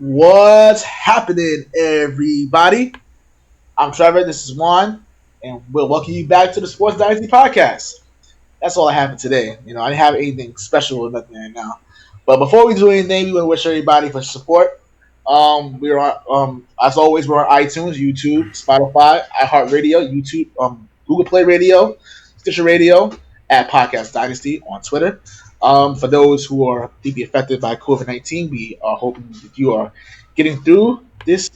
What's happening, everybody? I'm Trevor. This is Juan, and we'll welcome you back to the Sports Dynasty podcast. That's all I have for today. I didn't have anything special or nothing right now. But before we do anything, we want to wish everybody for support. We're on, as always, we're on iTunes, YouTube, Spotify, iHeartradio, YouTube, Google Play Radio, Stitcher Radio, at Podcast Dynasty on Twitter. For those who are deeply affected by COVID-19, we are hoping that you are getting through this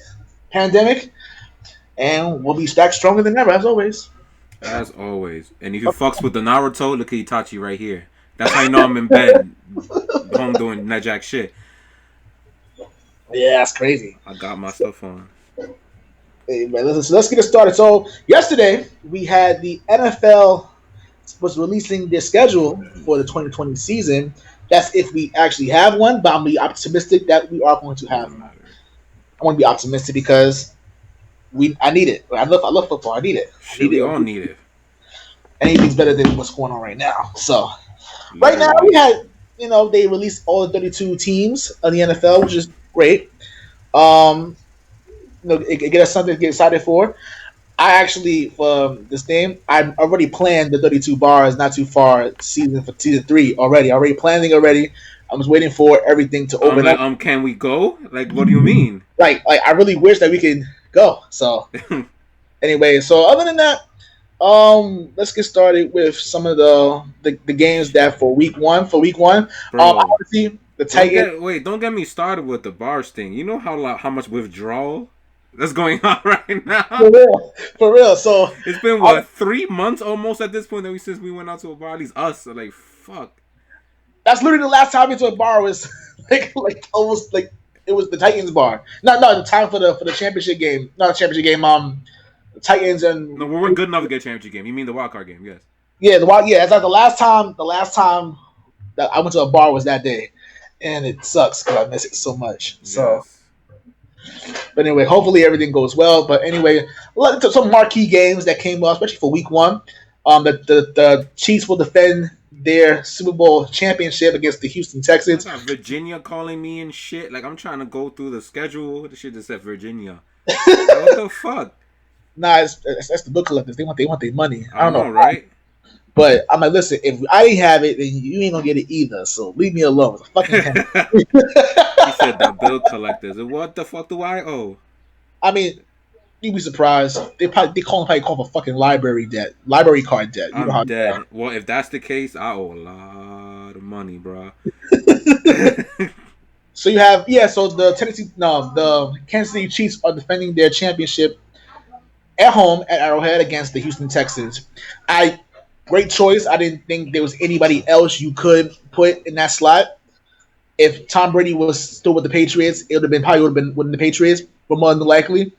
pandemic, and we'll be back stronger than ever, as always. As always. And if you fucks with the Naruto, look at Itachi right here. That's how you know I'm in bed, home doing that jack shit. Yeah, that's crazy. I got my stuff on. Hey, man, let's get it started. So yesterday we had the NFL was releasing their schedule for the 2020 season. That's if we actually have one, but I'm be optimistic that we are going to have one. I want to be optimistic because I need it. I love football. I need it. We all need it. Anything's better than what's going on right now. So right now we had, they released all the 32 teams of the NFL, which is great. It get us something to get excited for. I actually, for this game, I already planned the 32 bars not too far for season 3 already. Already planning already. I'm just waiting for everything to open up. Can we go? Like, what do you mean? Like I really wish that we could go. So anyway, so other than that, let's get started with some of the games that for week one. Obviously the Titans. Don't get me started with the bars thing. You know how much withdrawal that's going on right now? For real. So it's been 3 months almost at this point since we went out to a bar. At least us are like, fuck. That's literally the last time I went to a bar was like almost like it was the Titans bar. No, the time for the championship game. Not the championship game. The Titans and no, we weren't good enough to get a championship game. You mean the wild card game? Yes. Yeah, it's like the last time that I went to a bar was that day, and it sucks because I miss it so much. Yes. So. But anyway, hopefully everything goes well. But anyway, some marquee games that came up, especially for week one. The Chiefs will defend their Super Bowl championship against the Houston Texans. Virginia calling me and shit. Like, I'm trying to go through the schedule. The shit that said Virginia. What the fuck? Nah, that's the book collectors. They want their money. I don't know, right? But I'm like, listen, if I didn't have it, then you ain't gonna get it either. So leave me alone. It's a fucking He said the bill collectors. What the fuck do I owe? I mean, you'd be surprised. They call for fucking library card debt. I'm dead. Well, if that's the case, I owe a lot of money, bro. So you have so the Kansas City Chiefs are defending their championship at home at Arrowhead against the Houston Texans. Great choice. I didn't think there was anybody else you could put in that slot. If Tom Brady was still with the Patriots, it would have been with the Patriots, but more than likely.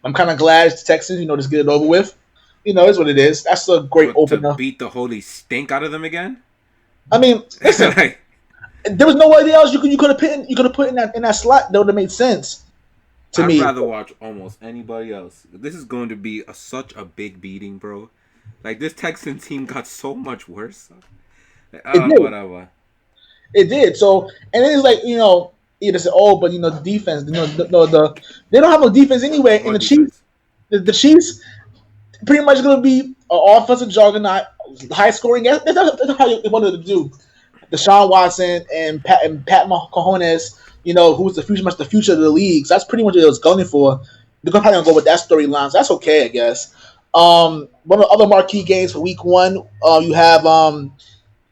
I'm kind of glad it's the Texans, just get it over with. It's what it is. That's a great opener. To beat the holy stink out of them again? I mean, listen, there was nobody else you could have put in that slot that would have made sense to me. I'd rather watch almost anybody else. This is going to be such a big beating, bro. Like, this Texan team got so much worse. Whatever. It did. So, and then it's like, either say, but the defense, they don't have no defense anyway. And the Chiefs, pretty much going to be an offensive juggernaut, high scoring. That's how they wanted to do. Deshaun Watson and Pat Mahomes, who's the future of the league. So that's pretty much what it was going for. They're probably going to go with that storyline. So that's okay, I guess. One of the other marquee games for week one, you have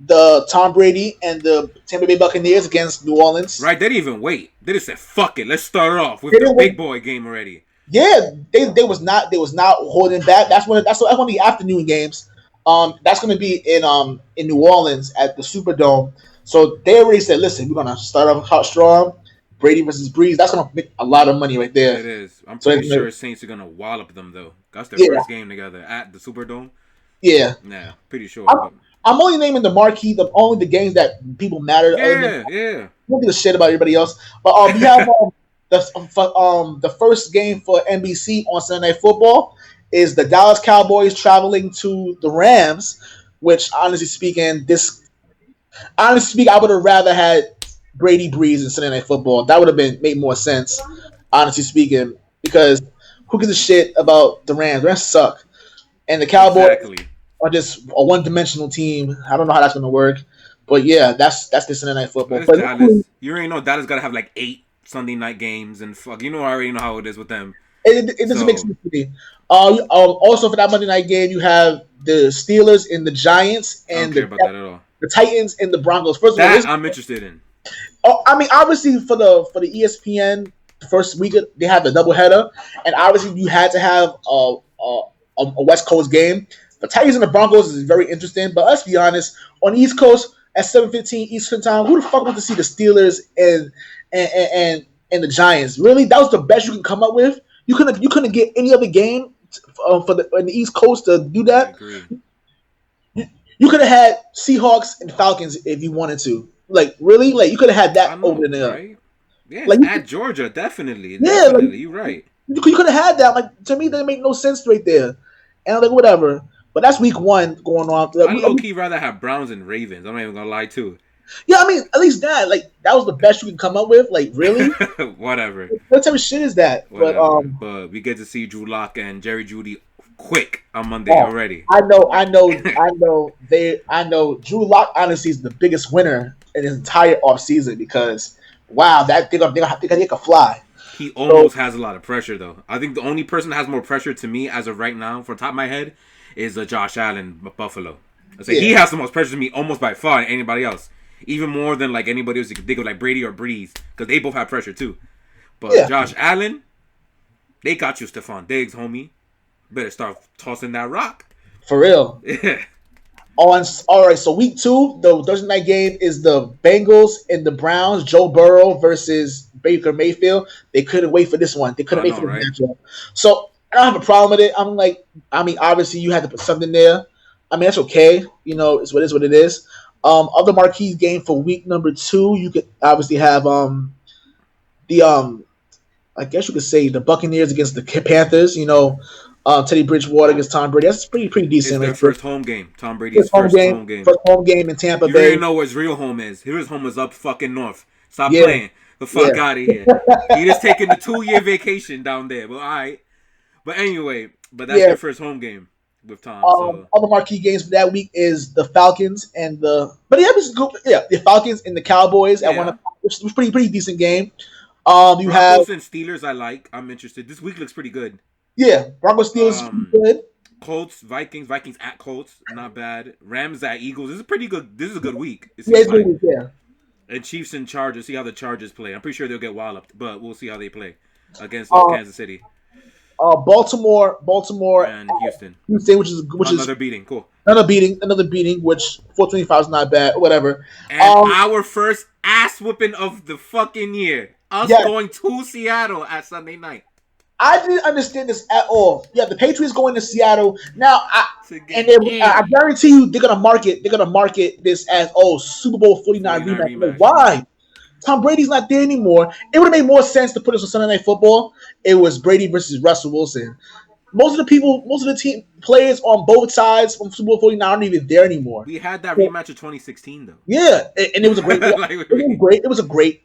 the Tom Brady and the Tampa Bay Buccaneers against New Orleans. Right, they didn't even wait. They just said, "Fuck it, let's start off with the big boy game already." Yeah, they was not holding back. That's one of the afternoon games. That's going to be in New Orleans at the Superdome. So they already said, "Listen, we're gonna start off hot strong. Brady versus Breeze. That's gonna make a lot of money right there." It is. I'm pretty sure Saints are gonna wallop them though. That's their first game together at the Superdome. Yeah. Nah, pretty sure. I'm only naming the marquee, only the games that people matter. Yeah. Don't give a shit about everybody else. But we have the first game for NBC on Sunday Night Football is the Dallas Cowboys traveling to the Rams, which honestly speaking, I would have rather had Brady Breeze and Sunday Night Football. That would have been made more sense, honestly speaking, because who gives a shit about the Rams? The Rams suck, and the Cowboys Exactly. are just a one-dimensional team. I don't know how that's going to work, but yeah, that's the Sunday Night Football. It's But Dallas. You already know Dallas gotta have like 8 Sunday night games and fuck. You know I already know how it is with them. it doesn't make So sense to me. Also for that Monday night game, you have the Steelers and the Giants I don't and care about that at all. the Titans and the Broncos. First of all, That I'm interested in. I mean, obviously for the ESPN the first week they have the doubleheader, and obviously you had to have a West Coast game. The Titans and the Broncos is very interesting, but let's be honest, on the East Coast at 7:15 Eastern time, who the fuck wants to see the Steelers and the Giants? Really, that was the best you can come up with. You couldn't get any other game for the on the East Coast to do I that. agree. You could have had Seahawks and Falcons if you wanted to. Like really, like you could have had I that over know, there. right? Yeah, Like at Georgia, definitely, yeah, like definitely. You're right. you could have had that. Like to me, that make no sense right there. And I'm like whatever. But that's week one going on. I low key rather have Browns and Ravens. I'm not even gonna lie too. Yeah, I mean, at least that was the best you can come up with. Like really, Whatever, what type of shit is that? But whatever. But we get to see Drew Lock and Jerry Judy quick on Monday oh, already. I know. Drew Lock honestly is the biggest winner in his entire offseason because wow, that they can fly. He So almost has a lot of pressure though. I think the only person that has more pressure to me as of right now, from the top of my head, is Josh Allen, Buffalo. I say he yeah, has the most pressure to me almost by far than anybody else. Even more than like anybody else you could think of, like Brady or Breeze, because they both have pressure too. But yeah, Josh Allen, they got you, Stephon Diggs, homie. Better start tossing that rock. for real. Yeah. All right, so week two, the Thursday night game is the Bengals and the Browns. Joe Burrow versus Baker Mayfield. They couldn't wait for this one. They couldn't I wait know, for this right? matchup. So I don't have a problem with it. I mean, obviously you had to put something there. I mean, that's okay. You know, it's what it is. Other marquee game for week number two, you could obviously have the I guess you could say the Buccaneers against the Panthers. You know, Teddy Bridgewater against Tom Brady. That's pretty It's decent. their Right there. first home game. Tom Brady's first home game. First home game in Tampa You already Bay. know where his real home is. His home is up fucking north. Stop Yeah, playing. The yeah, fuck out of here. He just taking the 2-year vacation down there. But all right. But anyway, but that's yeah. their first home game with Tom. So Other marquee games for that week is the Falcons and the Falcons and the Cowboys at yeah, which was pretty decent game. You have Broncos and Steelers. I like. I'm interested. This week looks pretty good. Broncos Steelers is pretty Um, good. Colts, Vikings at Colts, not bad. Rams at Eagles. This is pretty good. This is a good week. It Yeah, seems it's pretty like. good. Yeah. And Chiefs and Chargers. See how the Chargers play. I'm pretty sure they'll get walloped, but we'll see how they play against Uh, Kansas City Baltimore, and Houston. Houston, which is Another beating. Cool. another beating, which 425 is not bad. Whatever. And our first ass whipping of the fucking year. Us Yeah, going to Seattle at Sunday night I didn't understand this at all. Yeah, the Patriots going to Seattle now. to And get I in. guarantee you they're gonna market this as Super Bowl 49 49 rematch. Like, rematch. why? Tom Brady's not there anymore. It would have made more sense to put us on Sunday Night Football. It was Brady versus Russell Wilson. Most of the team players on both sides from Super Bowl 49 aren't even there anymore. We had that So, rematch of 2016 though. yeah, and it was a great. Like, It was a great.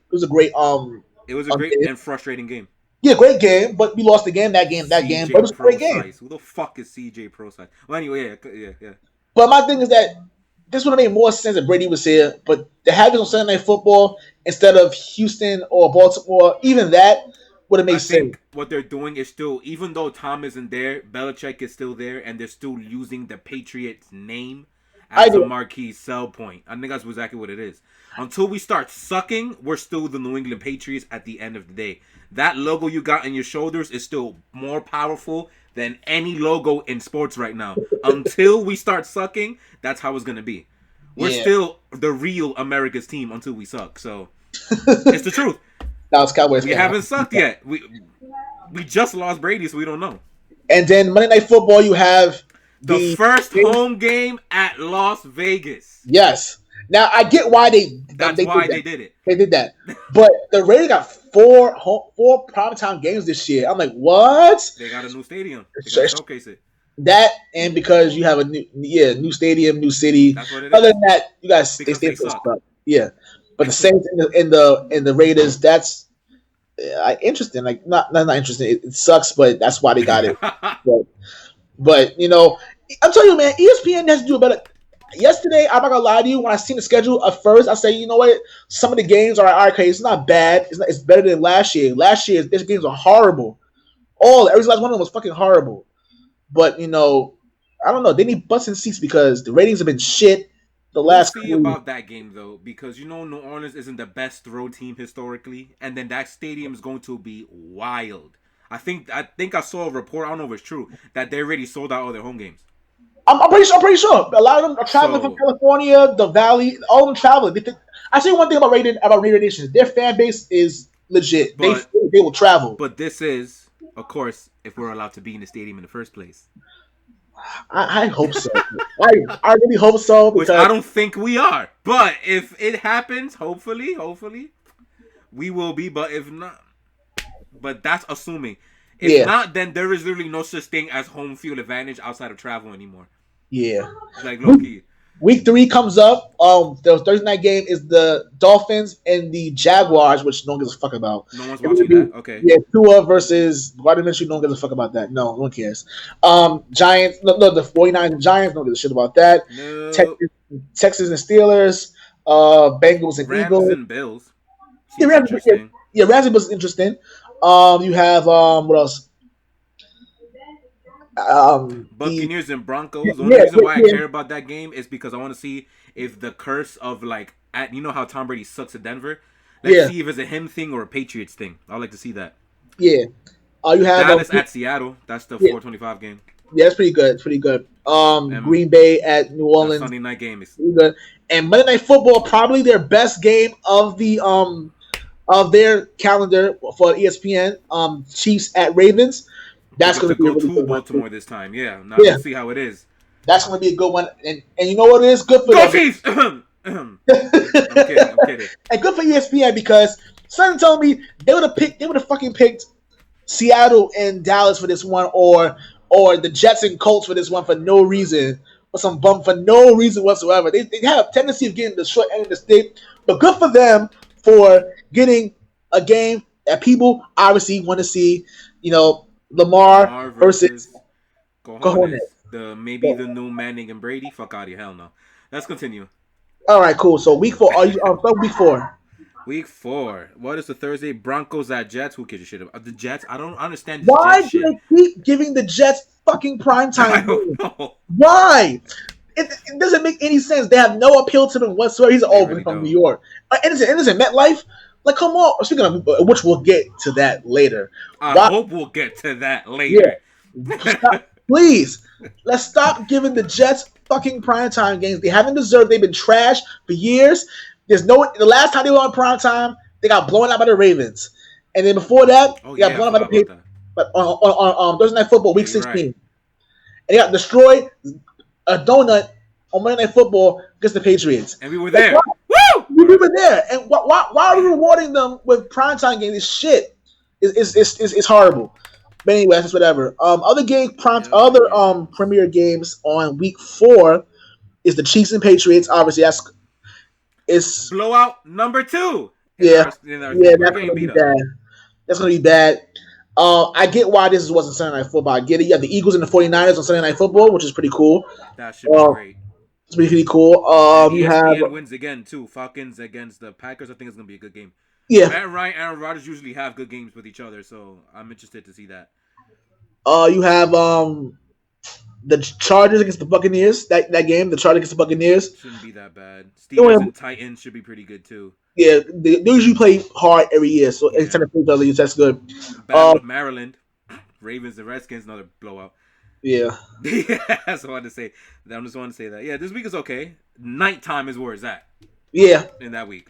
it was a great game. and frustrating game. Yeah, great game, but we lost the game. That game, but it was a great game. Procise. Who the fuck is CJ Procise? Well, anyway, yeah. But my thing is that this would have made more sense if Brady was here. But to have it on Sunday Night Football instead of Houston or Baltimore, even that would have I made sense. think what they're doing is still, even though Tom isn't there, Belichick is still there, and they're still using the Patriots name I as a do. marquee sell point. I think that's exactly what it is. Until we start sucking, we're still the New England Patriots at the end of the day. That logo you got on your shoulders is still more powerful than any logo in sports right now. Until we start sucking, that's how it's going to be. We're Yeah. still the real America's team until we suck. So, it's the truth. That was Cowboys. We game. haven't sucked yet. We just lost Brady, so we don't know. And then Monday Night Football, you have The first home game at Las Vegas. Yes. Now I get why That's why they did it. They did that, but the Raiders got four primetime games this year. I'm like, what? They got a new stadium. They got to showcase it. That and because you have a new stadium, new city. That's what it Other is. than that, you guys Because they they stay suck. stuck. Yeah. But the Saints and the Raiders, that's interesting. Like not interesting. It sucks, but that's why they got it. But, but I'm telling you, man, ESPN has to do a better. Yesterday, I'm not gonna lie to you. When I seen the schedule at first, I say, you know what? Some of the games are okay. It's not bad. It's better than last year. Last year, these games are horrible. Every last one of them was fucking horrible. But I don't know. They need butts and seats because the ratings have been shit the We'll last see couple weeks. about that game though, because New Orleans isn't the best road team historically, and then that stadium is going to be wild. I think I saw a report. I don't know if it's true that they already sold out all their home games. I'm pretty sure. A lot of them are traveling from So, California, the Valley, all of them traveling. I say one thing about Raider Nation. Their fan base is legit. but They will travel. but this is, of course, if we're allowed to be in the stadium in the first place, I hope so. I really hope so which because I don't think we are. But if it happens, hopefully, we will be. But if not, but that's assuming. If yeah, not, then there is literally no such thing as home field advantage outside of travel anymore. yeah. Like low key. Week 3 comes up. The Thursday night game is the Dolphins and the Jaguars, which no one gives a fuck about. No one's watching that. Okay. Yeah, Tua versus Gardner Minshew. No one gives a fuck about that. No one cares. Giants. No, the 49ers and Giants. No one gives a shit about that. No. Texas and Steelers. Bengals and Rams Eagles. and Bills. Yeah, Seems Rams. interesting. Yeah, Rams was interesting. You have what else? Buccaneers and Broncos. The only reason why I care about that game is because I want to see if the curse of how Tom Brady sucks at Denver. Let's see if it's a him thing or a Patriots thing. I'd like to see that. Yeah. You have Dallas at Seattle. That's the 4:25 game. Yeah, that's pretty good. It's pretty good. Green Bay at New Orleans. Sunday night game is pretty good. And Monday Night Football, probably their best game of the of their calendar for ESPN. Chiefs at Ravens. That's going to be go to Baltimore this time. Yeah, now we'll see how it is. That's going to be a good one. And you know what it is? Good for go Chiefs. I'm kidding. And good for ESPN because someone told me they would have fucking picked Seattle and Dallas for this one, or the Jets and Colts for this one for no reason, or some bump for no reason whatsoever. They have a tendency of getting the short end of the stick, but good for them for getting a game that people obviously want to see. Lamar versus Cojones. The new Manning and Brady. Fuck out of here, hell no. Let's continue. All right, cool. So week 4. Are you week 4? Week 4. What is the Thursday? Broncos at Jets. Who gives a shit about the Jets? I don't understand. Why do they keep giving the Jets fucking primetime? I don't know. Why? It doesn't make any sense. They have no appeal to them whatsoever. He's over from New York. Innocent MetLife. Like, come on. Speaking of which, we'll get to that later. I hope we'll get to that later. Yeah. Please, let's stop giving the Jets fucking primetime games. They haven't deserved. They've been trash for years. The last time they were on primetime, they got blown out by the Ravens, and then before that, they got blown out by the Patriots. But on Thursday Night Football, Week 16, and they got destroyed a donut on Monday Night Football against the Patriots. And we were there. Woo! We were there. And why are we rewarding them with primetime games? This shit is horrible. But anyway, that's whatever. Other premier games on Week 4 is the Chiefs and Patriots. Obviously, it's blowout number 2. That's gonna be bad. That's gonna be bad. I get why this wasn't Sunday Night Football. I get it. You have the Eagles and the 49ers on Sunday Night Football, which is pretty cool. That should be great. It's pretty cool. You have wins again too. Falcons against the Packers. I think it's gonna be a good game. Yeah. Matt Ryan, Aaron Rodgers usually have good games with each other, so I'm interested to see that. You have the Chargers against the Buccaneers. That game, the Chargers against the Buccaneers, shouldn't be that bad. Steelers and Titans should be pretty good too. Yeah, they usually play hard every year, so instead of each other, that's good. Battle of Maryland, Ravens and Redskins, another blowout. Yeah. That's what I wanted to say. I just wanted to say that. Yeah, this week is okay. Nighttime is where it's at. Yeah. In that week.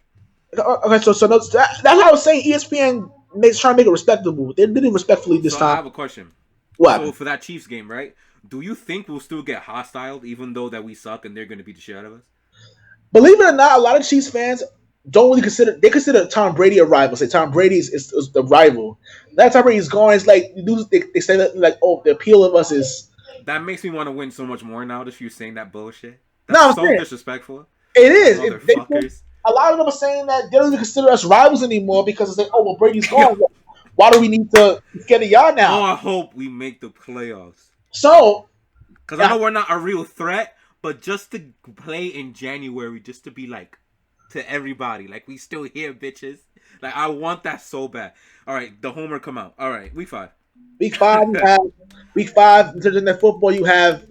Okay, so that's how I was saying. ESPN trying to make it respectable. They did it respectfully this time. I have a question. What? So for that Chiefs game, right? Do you think we'll still get hostile, even though that we suck and they're going to beat the shit out of us? Believe it or not, a lot of Chiefs fans don't really consider Tom Brady a rival. Say Tom Brady is the rival. That Tom Brady's gone. It's like they say that like, oh, the appeal of us is. That makes me want to win so much more now. Just you saying that bullshit. That's so disrespectful. It is. Motherfuckers. a lot of them are saying that they don't even consider us rivals anymore because it's like, oh, well, Brady's gone. Why do we need to get a yard Oh, now? I hope we make the playoffs. So, Because I know we're not a real threat, but just to play in January, just to be like, to everybody, like, we still here, bitches. Like, I want that so bad. All right, the homer come out. All right, week 5. week five, in terms of that football, you have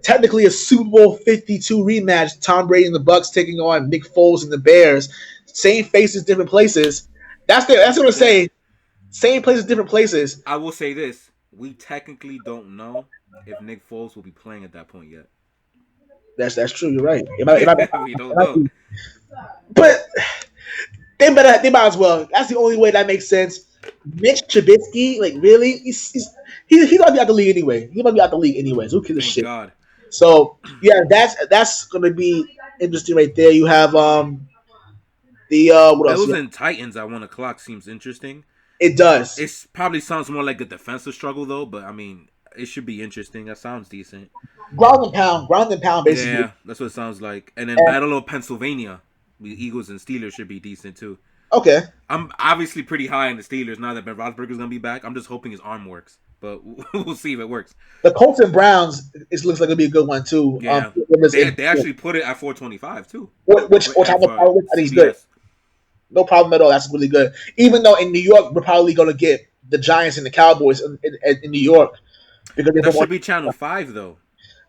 technically a Super Bowl 52 rematch. Tom Brady and the Bucks taking on Nick Foles and the Bears. Same faces, different places. That's what I'm gonna say. Same places, different places. I will say this: we technically don't know if Nick Foles will be playing at that point yet. That's true. You're right. We don't know. But they might as well. That's the only way that makes sense. Mitch Trubisky, like really, he might be out the league anyway. He might be out the league anyways. Who gives a shit? God. So yeah, that's gonna be interesting right there. You have the what else? Bills and Titans at 1:00 seems interesting. It does. It probably sounds more like a defensive struggle though, but I mean, it should be interesting. That sounds decent. Ground and pound, basically. Yeah, that's what it sounds like. And then Battle of Pennsylvania, the Eagles and Steelers should be decent too. Okay. I'm obviously pretty high on the Steelers now that Ben Roethlisberger's gonna be back. I'm just hoping his arm works, but we'll see if it works. The Colts and Browns, it looks like it'll be a good one too. Yeah, they actually put it at 425 too. Which I think is good. No problem at all. That's really good. Even though in New York, we're probably going to get the Giants and the Cowboys in New York. Because that should be Channel 5, though.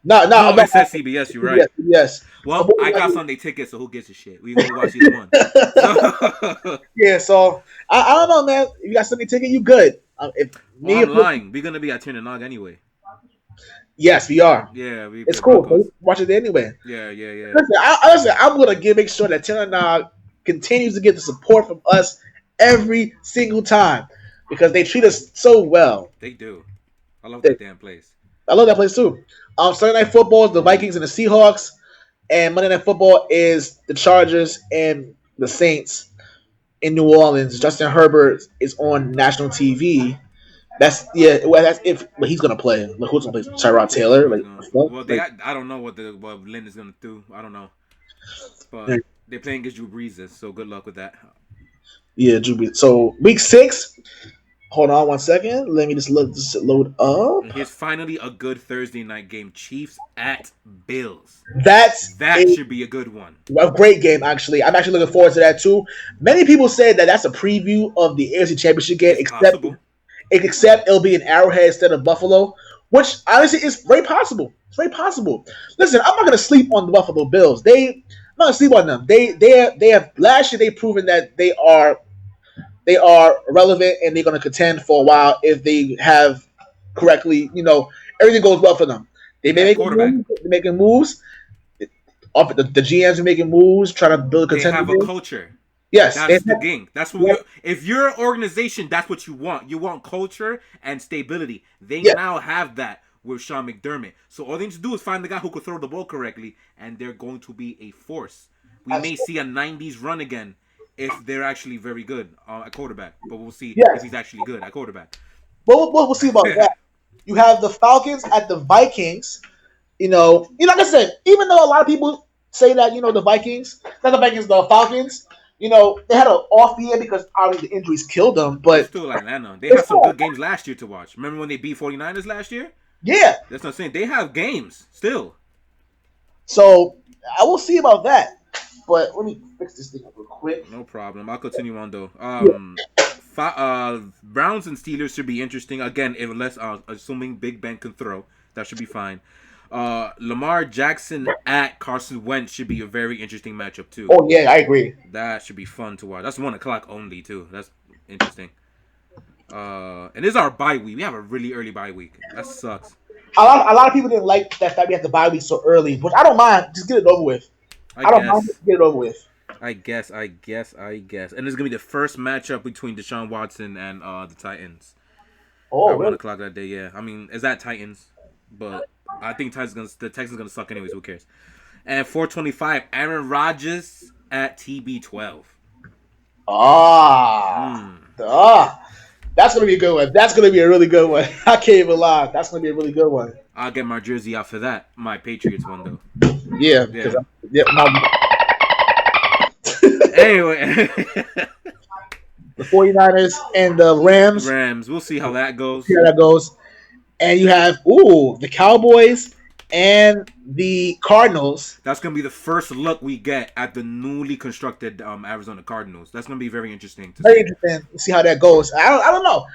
No, it says CBS. You're right. Yes. Well, I got Sunday tickets, so who gives a shit? We will watch either one. Yeah, so I don't know, man. If you got Sunday ticket, you good. I'm lying. We're going to be at Turn and Nog anyway. Yes, we are. Yeah, it's cool. We'll watch it there anyway. Yeah. Listen, I'm going to make sure that Turn and Nog continues to get the support from us every single time because they treat us so well. They do. I love that damn place. I love that place too. Sunday Night Football is the Vikings and the Seahawks, and Monday Night Football is the Chargers and the Saints in New Orleans. Justin Herbert is on national TV. That's if he's gonna play. Like, who's gonna play? Tyrod Taylor? I don't know what Lynn is gonna do. I don't know, but they're playing against Drew Brees, so good luck with that. Yeah, Drew Brees. So week 6. Hold on 1 second. Let me just load up. Here's finally a good Thursday night game. Chiefs at Bills. That should be a good one. A great game, actually. I'm actually looking forward to that too. Many people say that that's a preview of the AFC Championship game, except it'll be in Arrowhead instead of Buffalo, which honestly is very possible. It's very possible. Listen, I'm not going to sleep on the Buffalo Bills. I'm not going to sleep on them. They have last year they've proven that they are relevant and they're going to contend for a while if they have correctly, everything goes well for them. They're making moves. The GMs are making moves, trying to build a contender. They have a culture. Yes. That's the thing. That's what if you're an organization, that's what you want. You want culture and stability. They now have that with Sean McDermott. So all they need to do is find the guy who could throw the ball correctly, and they're going to be a force. We may see a 90s run again if they're actually very good at quarterback. But we'll see if he's actually good at quarterback. But we'll see about that. You have the Falcons at the Vikings. Like I said, even though a lot of people say that, the Falcons, they had an off year because obviously the injuries killed them. But it's still Atlanta. They had some good games last year to watch. Remember when they beat 49ers last year? Yeah. That's what I'm saying. They have games still. So I will see about that. But let me fix this thing up real quick. No problem. I'll continue on though. Browns and Steelers should be interesting again, unless assuming Big Ben can throw, that should be fine. Lamar Jackson at Carson Wentz should be a very interesting matchup too. Oh yeah, I agree. That should be fun to watch. That's 1:00 only too. That's interesting. And this is our bye week. We have a really early bye week. That sucks. A lot of people didn't like that we have to bye week so early, but I don't mind. Just get it over with. I don't mind. Just get it over with. I guess. And it's gonna be the first matchup between Deshaun Watson and the Titans. Oh, at really? 1:00 that day. Yeah. I mean, it's at Titans, but I think the Texans gonna suck anyways. Who cares? And 4:25, Aaron Rodgers at TB12. That's gonna be a good one. That's gonna be a really good one. I can't even lie. That's gonna be a really good one. I'll get my jersey out for that. My Patriots one though. Yeah. Anyway, The 49ers and the Rams. Rams. We'll see how that See goes. how that goes. And you have the Cowboys and the Cardinals. That's gonna be the first look we get at the newly constructed Arizona Cardinals. That's gonna be very interesting to Very see. interesting to see how that goes. I don't know.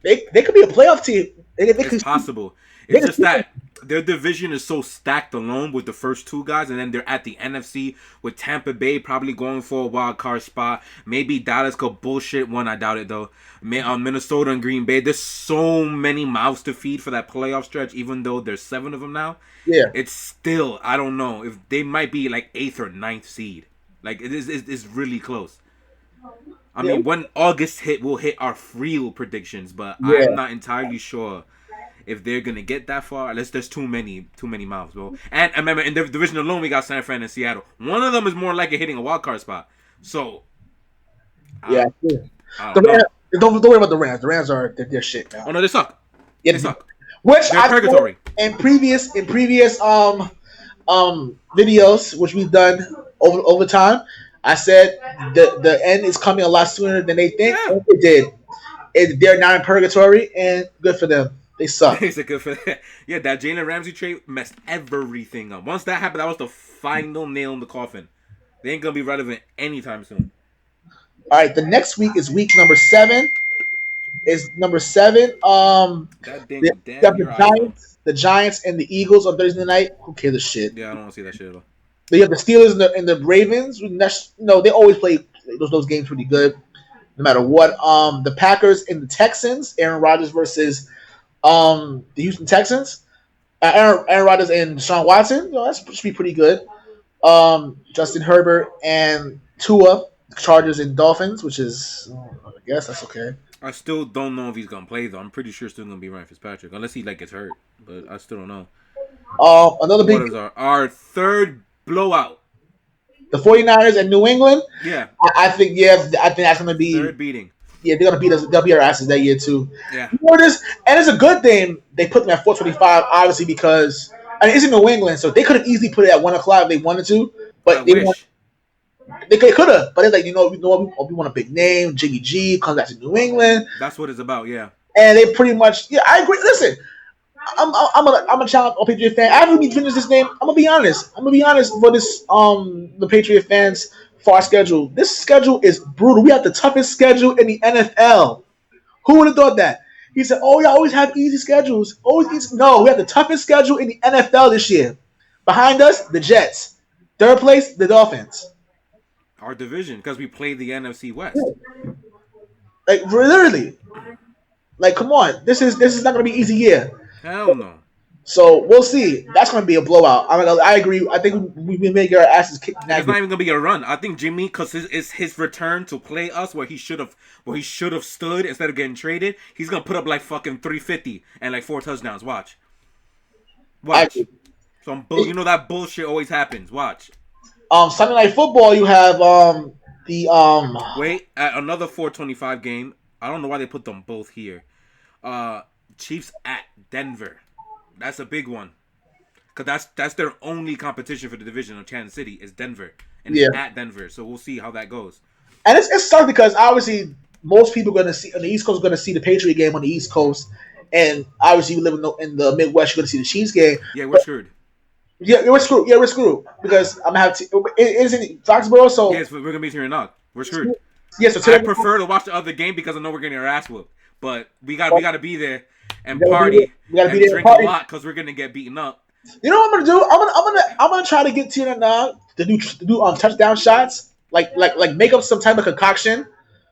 They could be a playoff team. It's possible. It's just that their division is so stacked alone with the first two guys, and then they're at the NFC with Tampa Bay probably going for a wild card spot. Maybe Dallas could bullshit one. I doubt it though. Minnesota and Green Bay. There's so many mouths to feed for that playoff stretch. Even though there's 7 of them now, Yeah, it's still I don't know if they might be like 8th or 9th seed. Like it's really close. I mean, when August hit, we'll hit our real predictions, but I'm not entirely sure if they're gonna get that far. Unless there's too many mouths, bro. And remember, in the division alone, we got San Fran and Seattle. One of them is more likely hitting a wild card spot. So, yeah. I The don't know. Rams, don't worry about the Rams. The Rams are they're shit now. Oh no, they suck. Yeah, They suck. Which They're I purgatory. in previous videos which we've done over time. I said the end is coming a lot sooner than they think. Yeah. And it did. They're now in purgatory, and good for them. They suck. It's a good for that. Yeah, that Jalen Ramsey trade messed everything up. Once that happened, that was the final nail in the coffin. They ain't gonna be relevant anytime soon. All right, the next week is week number 7. Is number 7. That They thing they damn have near iPhone. The Giants and the Eagles on Thursday night. Who cares a shit? Yeah, I don't want to see that shit at all. They have the Steelers and the Ravens. They always play those games pretty good, no matter what. The Packers and the Texans. Aaron Rodgers versus the Houston Texans. Aaron Rodgers and Deshaun Watson. That should be pretty good. Justin Herbert and Tua, Chargers and Dolphins, which is I guess that's okay. I still don't know if he's gonna play though. I'm pretty sure it's still gonna be Ryan Fitzpatrick, unless he gets hurt. But I still don't know. Another big What is our third blowout? the 49ers and New England. Yeah, I think that's gonna be third beating. yeah, they're gonna beat us. They'll beat our asses that year too. Yeah, And it's a good thing they put them at 425, obviously because it's in New England, so they could have easily put it at 1 o'clock if they wanted to, but I wish. they could have. But it's like we want a big name. Jimmy G comes back to New England, That's what it's about. Yeah. and they pretty much I agree. Listen, I'm a child of Patriot fan. After we finish this game, I'm gonna be honest. For this the Patriot fans for our schedule. This schedule is brutal. We have the toughest schedule in the NFL. Who would have thought that? He said, "Oh, yeah, always have easy schedules. Always easy." No, we have the toughest schedule in the NFL this year. Behind us, the Jets. Third place, the Dolphins. Our division, because we played the NFC West. Like literally, like come on, this is not gonna be an easy year. Hell no. So we'll see. That's gonna be a blowout. I agree. I think we make our asses kicked. It's not even gonna be a run. I think Jimmy, because it's his return to play us where he should have stood instead of getting traded. He's gonna put up like fucking 350 and like 4 touchdowns. Watch. You know that bullshit always happens. Watch. Sunday Night Football. You have Wait, at another 425 game. I don't know why they put them both here. Chiefs at Denver. That's a big one. Because that's their only competition for the division of Kansas City is Denver. And it's at Denver. So we'll see how that goes. And it's tough because obviously most people are going to see on the East Coast are going to see the Patriot game on the East Coast. And obviously you live in the Midwest, you're going to see the Chiefs game. Yeah, we're screwed. Yeah, we're screwed. Yeah, we're screwed. Because I'm going to have it isn't it Foxborough, so... Yes, we're going to be here or not. We're screwed. Yeah, so I prefer to watch the other game because I know we're getting our ass whooped. But we got to be there and party and drink a lot because we're going to get beaten up. You know what I'm gonna do? I'm gonna try to get Tina now to do touchdown shots, like make up some type of concoction,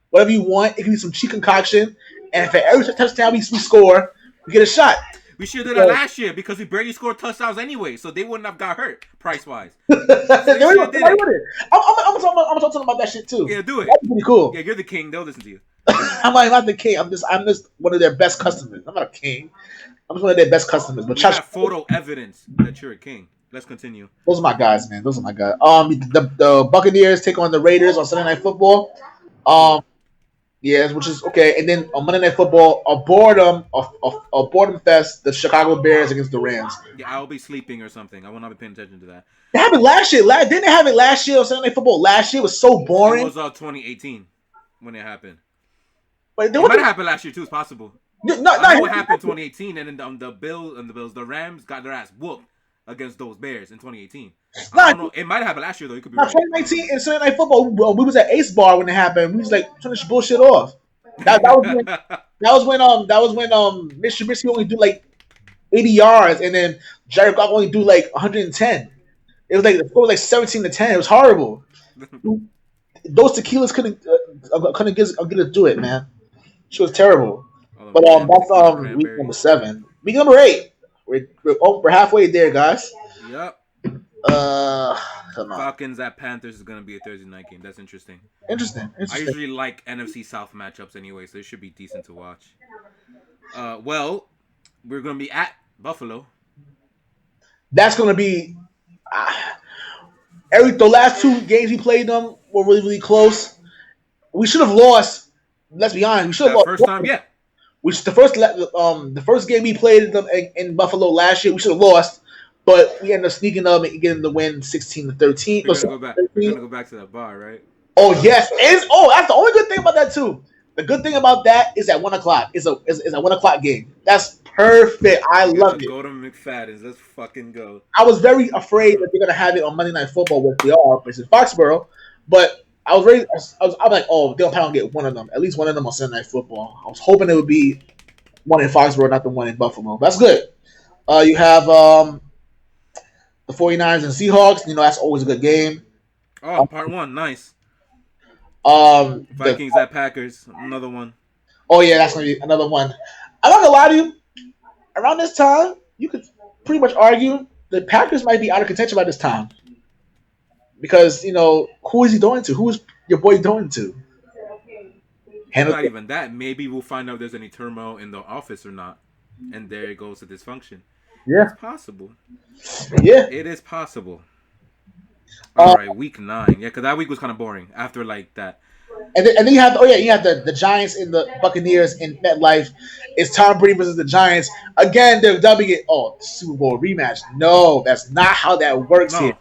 whatever you want. It can be some cheap concoction, and for every touchdown we score, we get a shot. We should have done that last year because we barely scored touchdowns anyway, so they wouldn't have got hurt price wise. I'm gonna talk about that shit too. Yeah, do it. That's pretty cool. Yeah, you're the king. They'll listen to you. I'm not the king. I'm just one of their best customers. I'm not a king. I'm just one of their best customers. But we got photo evidence that you're a king. Let's continue. Those are my guys, man. Those are my guys. The Buccaneers take on the Raiders on Sunday Night Football. Yes, which is okay. And then on Monday Night Football, a boredom fest, the Chicago Bears against the Rams. Yeah, I'll be sleeping or something. I will not be paying attention to that. They happened last year. Didn't they have it last year on Sunday Night Football? Last year was so It boring. was 2018 when it happened. But there It might have was happened last year too. It's possible. not, I know it not, happened 2018, and then the Rams got their ass whooped against those Bears in 2018. I not, don't know. It might have happened last year though. You could be not right. I don't 2019 in Sunday Night Football. We was at Ace Bar when it happened. We was like trying to bullshit off. That was when know. Mr. Trubisky only do like 80 yards, and then Jared Goff only do like 110. It was like the score was like 17-10. It was horrible. Those tequilas couldn't get us do it, man. She was terrible. All But them damn that's tequila week number cranberries. 7. Week number 8. We're halfway there, guys. Yep. Come on. Falcons at Panthers is gonna be a Thursday night game. That's interesting. Interesting. I usually like NFC South matchups anyway, so it should be decent to watch. Well, we're gonna be at Buffalo. That's gonna be the last 2 games we played them were really really close. We should have lost. Let's be honest. We should have That first time, lost. yeah. The first game we played them in Buffalo last year, we should have lost, but we ended up sneaking up and getting the win 16-13. We're gonna go back. We're gonna go back to that bar, right? Oh yes, that's the only good thing about that too. The good thing about that is at 1 o'clock. It's a 1 o'clock game. That's perfect. I We love gotta it. go to McFadden's. Let's fucking go. I was very afraid that they're gonna have it on Monday Night Football, which they are, but it's in Foxborough. But I was like, oh, they'll probably get one of them, at least one of them on Sunday Night Football. I was hoping it would be one in Foxborough, not the one in Buffalo. That's good. You have the 49ers and Seahawks. That's always a good game. Oh, part 1, nice. The Vikings at Packers, another one. Oh yeah, that's gonna be another one. I'm not gonna lie to you. Around this time, you could pretty much argue the Packers might be out of contention by this time because who is he throwing to? Who is your boy throwing to? Not even that. Maybe we'll find out if there's any turmoil in the office or not, and there it goes to dysfunction. Yeah, It's possible. yeah. It is possible. All right, week 9. Yeah, because that week was kind of boring after like that. And then you have the Giants and the Buccaneers in MetLife. It's Tom Brady versus the Giants again. They're dubbing it Super Bowl rematch. No, that's not how that works here. No,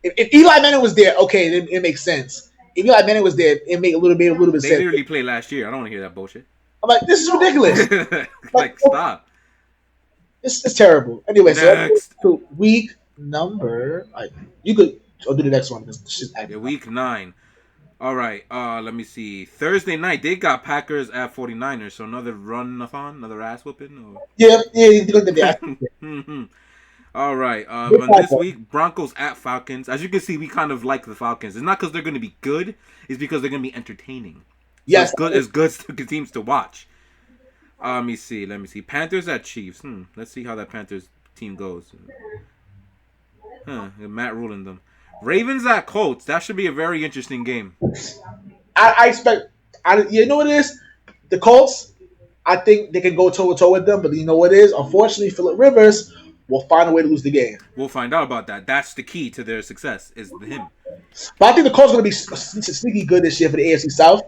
If Eli Manning was there, okay, it makes sense. If Eli Manning was there, it made a little bit they sense. literally played last year. I don't want to hear that bullshit. I'm like, this is ridiculous. Like, stop. It's terrible. Anyway, Next. so week number, you could do the next one because shit's Yeah, week 9. All right, let me see. Thursday night, they got Packers at 49ers, so another run-a-thon, another ass whooping? Or... Yeah, you could do that. All right, on this week, Broncos at Falcons. As you can see, we kind of like the Falcons. It's not because they're going to be good, it's because they're going to be entertaining. Yes. So it's good teams to watch. Let me see. Panthers at Chiefs. Let's see how that Panthers team goes. Matt ruling them. Ravens at Colts. That should be a very interesting game. I expect. You know what it is? The Colts. I think they can go toe to toe with them, but you know what it is? Unfortunately, Phillip Rivers will find a way to lose the game. We'll find out about that. That's the key to their success. Is him. But I think the Colts are going to be sneaky good this year for the AFC South.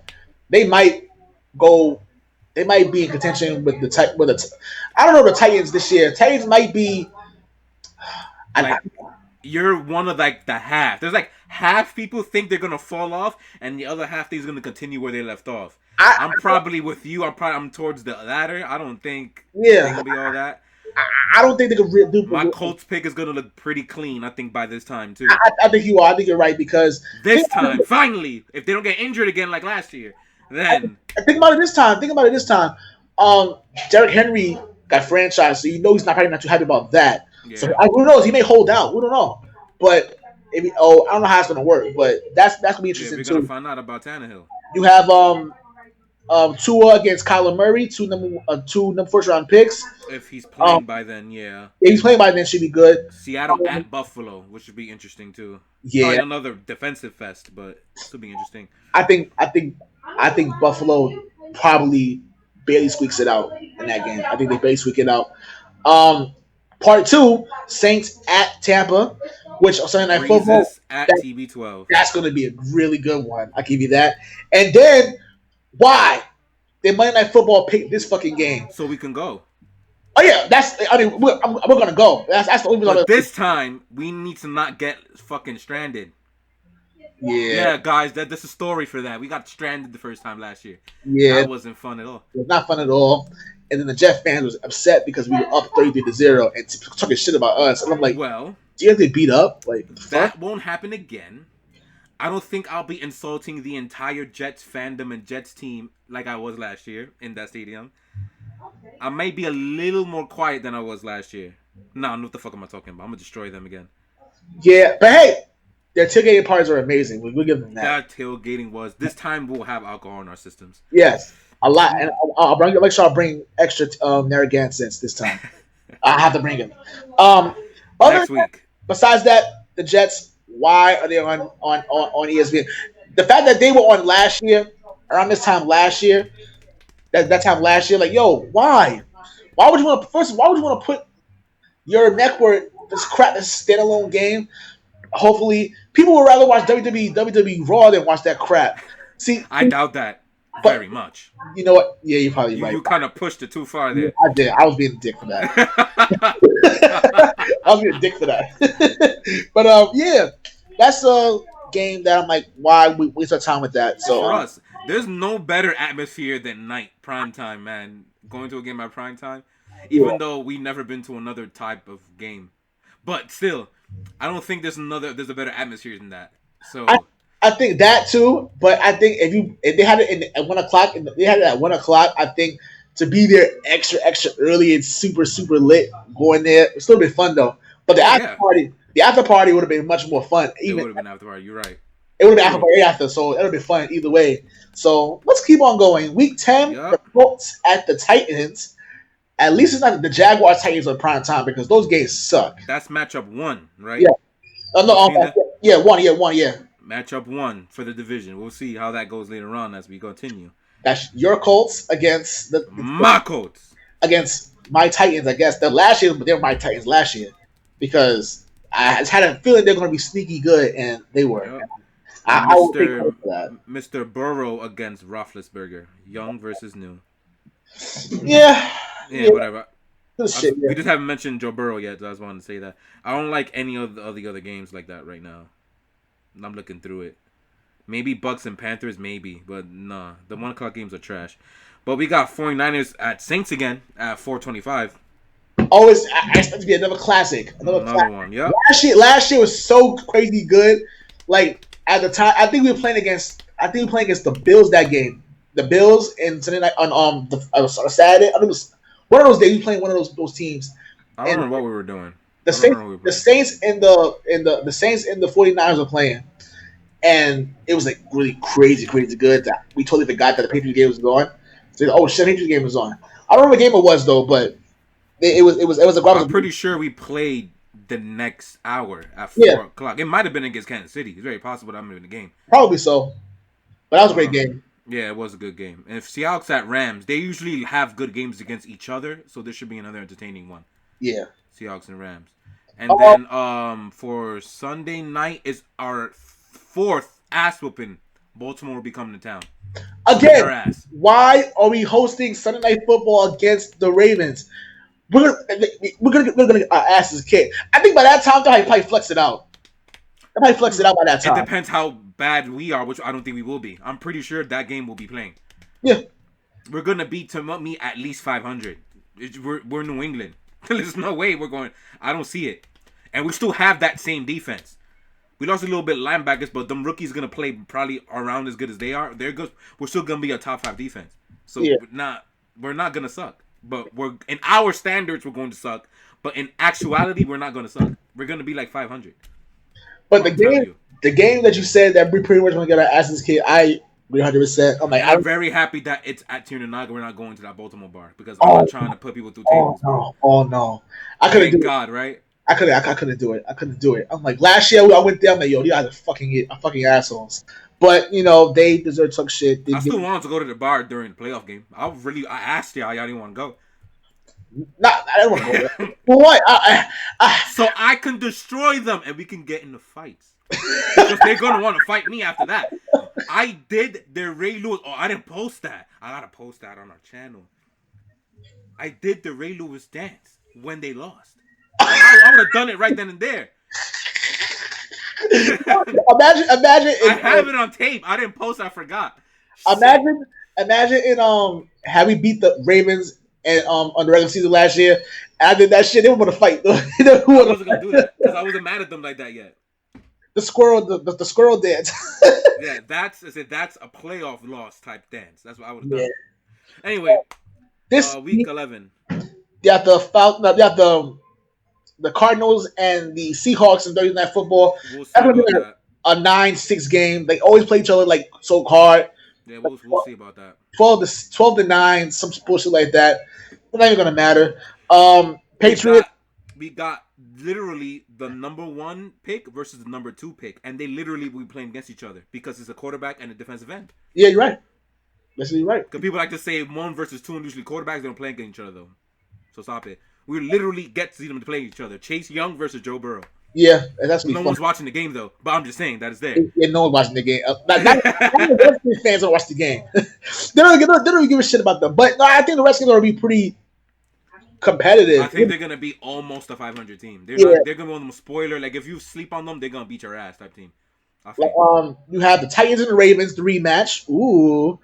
They might go. They might be in contention with I don't know the Titans this year. Titans might be. You're one of like the half. There's like half people think they're gonna fall off, and the other half think is gonna continue where they left off. I'm probably with you. I'm towards the latter. I don't think they're gonna be all that. I don't think they could do. My Colts pick is gonna look pretty clean. I think by this time too. I think you are. I think you're right because this time, finally, if they don't get injured again like last year, then think about it this time. Derrick Henry got franchised, so he's probably not too happy about that. yeah. So who knows? He may hold out. We don't know. But I don't know how it's gonna work. But that's gonna be interesting we're too. gonna find out about Tannehill. You have Tua against Kyler Murray, two number first round picks. If he's playing by then, yeah. If he's playing by then, should be good. Seattle at Buffalo, which would be interesting too. Yeah, probably another defensive fest, but it'll be interesting. I think Buffalo probably barely squeaks it out in that game. I think they barely squeak it out. Part 2, Saints at Tampa, which on Sunday Night Football at TB12. That's going to be a really good one. I'll give you that. And then Why? They Monday Night Football picked this fucking game. So we can go. Oh yeah, that's. I mean, we're gonna go. That's the only reason. But this time we need to not get fucking stranded. Yeah, Yeah, guys, that's a story for that. We got stranded the first time last year. yeah, That wasn't fun at all. it was not fun at all. And then the Jet fans was upset because we were up 33-0 and talking shit about us. And I'm like, Well, do you guys get beat up? Like, what the that fuck? won't happen again. I don't think I'll be insulting the entire Jets fandom and Jets team like I was last year in that stadium. I might be a little more quiet than I was last year. No, what the fuck am I talking about? I'm gonna destroy them again. Yeah, but hey, their tailgating parties are amazing. We'll give them that. That tailgating was. This time we'll have alcohol in our systems. Yes, a lot. And I'll make sure I'll bring extra Narragansett this time. I have to bring him. Next week. Besides that, the Jets. Why are they on ESPN? The fact that they were on last year, around this time last year, that time last year, like, yo, why? Why would you want to? First, why would you want to put your network this crap, this standalone game? Hopefully, people would rather watch WWE Raw than watch that crap. See, I doubt that very much. You know what? Yeah, you're probably right. You kind of pushed it too far there. Yeah, I did. I was being a dick for that. I was being a dick for that. But yeah, that's a game that I'm like, why we waste our time with that? So for us, there's no better atmosphere than night prime time, man. Going to a game at prime time, even though we've never been to another type of game, but still, I don't think there's a better atmosphere than that. So I think that too, but I think if they had it at 1:00, they had it at 1:00. I think to be there extra early and super lit going there, it's still been fun though. But the after party would have been much more fun. It would have been after party. You're right. It would have been after party after, so it would have been fun either way. So let's keep on going. Week 10, the Colts at the Titans. At least it's not the Jaguars Titans on prime time because those games suck. That's matchup 1, right? Yeah. One. Matchup 1 for the division. We'll see how that goes later on as we continue. That's your Colts against my Colts against my Titans. I guess they were my Titans last year because I just had a feeling they're going to be sneaky good, and they were. Yep. I will take credit for that. Mr. Burrow against Roethlisberger, young versus new. Yeah, whatever. We yeah. just haven't mentioned Joe Burrow yet, so I just wanted to say that. I don't like any of the other games like that right now. I'm looking through it. Maybe Bucks and Panthers, maybe, but nah. The 1:00 games are trash. But we got 49ers at Saints again at 4:25. Always, I expect to be another classic. Another one, yeah. Last year was so crazy good. Like at the time, I think we were playing against the Bills that game. The Bills and Sunday night on Saturday. I think it was one of those days we playing one of those teams. I don't remember what we were doing. The Saints and the 49ers were playing, and it was like really crazy good. That we totally forgot that the Patriots game was going. So, oh shit, the Patriots game was on. I don't remember what game it was though, but it was a. I'm pretty sure we played the next hour at 4:00. It might have been against Kansas City. It's very possible that I'm in the game. Probably so, but that was a great game. Yeah, it was a good game. And if Seahawks at Rams, they usually have good games against each other, so this should be another entertaining one. Yeah. Seahawks and Rams. And then for Sunday night is our 4th ass whooping. Baltimore will be coming to town. Again, why are we hosting Sunday Night Football against the Ravens? We're gonna get our asses kicked. I think by that time they'll probably flex it out. They'll probably flex it out by that time. It depends how bad we are, which I don't think we will be. I'm pretty sure that game will be playing. Yeah. We're gonna beat me at least 500. We're New England. There's no way we're going. I don't see it. And we still have that same defense. We lost a little bit of linebackers, but them rookies gonna play probably around as good as they are. They're good. We're still gonna be a top 5 defense. So we're not gonna suck. But we're in our standards we're going to suck. But in actuality we're not gonna suck. We're gonna be like 500. But the game that you said that we pretty much gonna get our asses kicked, I 100%. I'm very happy that it's at Tiernanaga. We're not going to that Baltimore bar because I'm not trying to put people through tables. Oh no! I couldn't do it. God, right? I couldn't do it. I'm like last year I went there. I'm like, yo, these guys are fucking assholes. But they deserve to talk shit. I still wanted to go to the bar during the playoff game. I asked y'all didn't want to go. I don't want to go there. For what? So I can destroy them and we can get into fights. Because they're gonna want to fight me after that. I did the Ray Lewis. Oh, I didn't post that. I gotta post that on our channel. I did the Ray Lewis dance when they lost. I would have done it right then and there. Imagine I have it on tape. I didn't post. I forgot. Shit. imagine in how we beat the Ravens and on the regular season last year. I did that shit. They were going to fight. I wasn't gonna do that because I wasn't mad at them like that yet. The squirrel dance. Yeah, that's a playoff loss type dance. That's what I would have Yeah. done. Anyway, This week 11. you got the Cardinals and the Seahawks in Thursday Night Football. We'll see That's gonna about be that. a 9-6 game. They always play each other like so hard. Yeah, we'll see about that. 12-9, some bullshit like that. It's not even gonna matter. Patriots. We got literally the number 1 pick versus the number 2 pick, and they literally will be playing against each other because it's a quarterback and a defensive end. Yeah, you're right. Listen, you're right. Because people like to say 1 versus 2, and usually quarterbacks don't play against each other though. So stop it. We literally get to see them play each other. Chase Young versus Joe Burrow. Yeah, that's no one's watching the game though, but I'm just saying that is there. Yeah, no one's watching the game. Not the Redskins fans don't watch the game. they don't give a shit about them. But no, I think the Redskins are going to be pretty competitive. I think they're gonna be almost a 500 team. They're gonna be one of them spoiler. Like if you sleep on them, they're gonna beat your ass type team. I think. You have the Titans and the Ravens, the rematch. Ooh,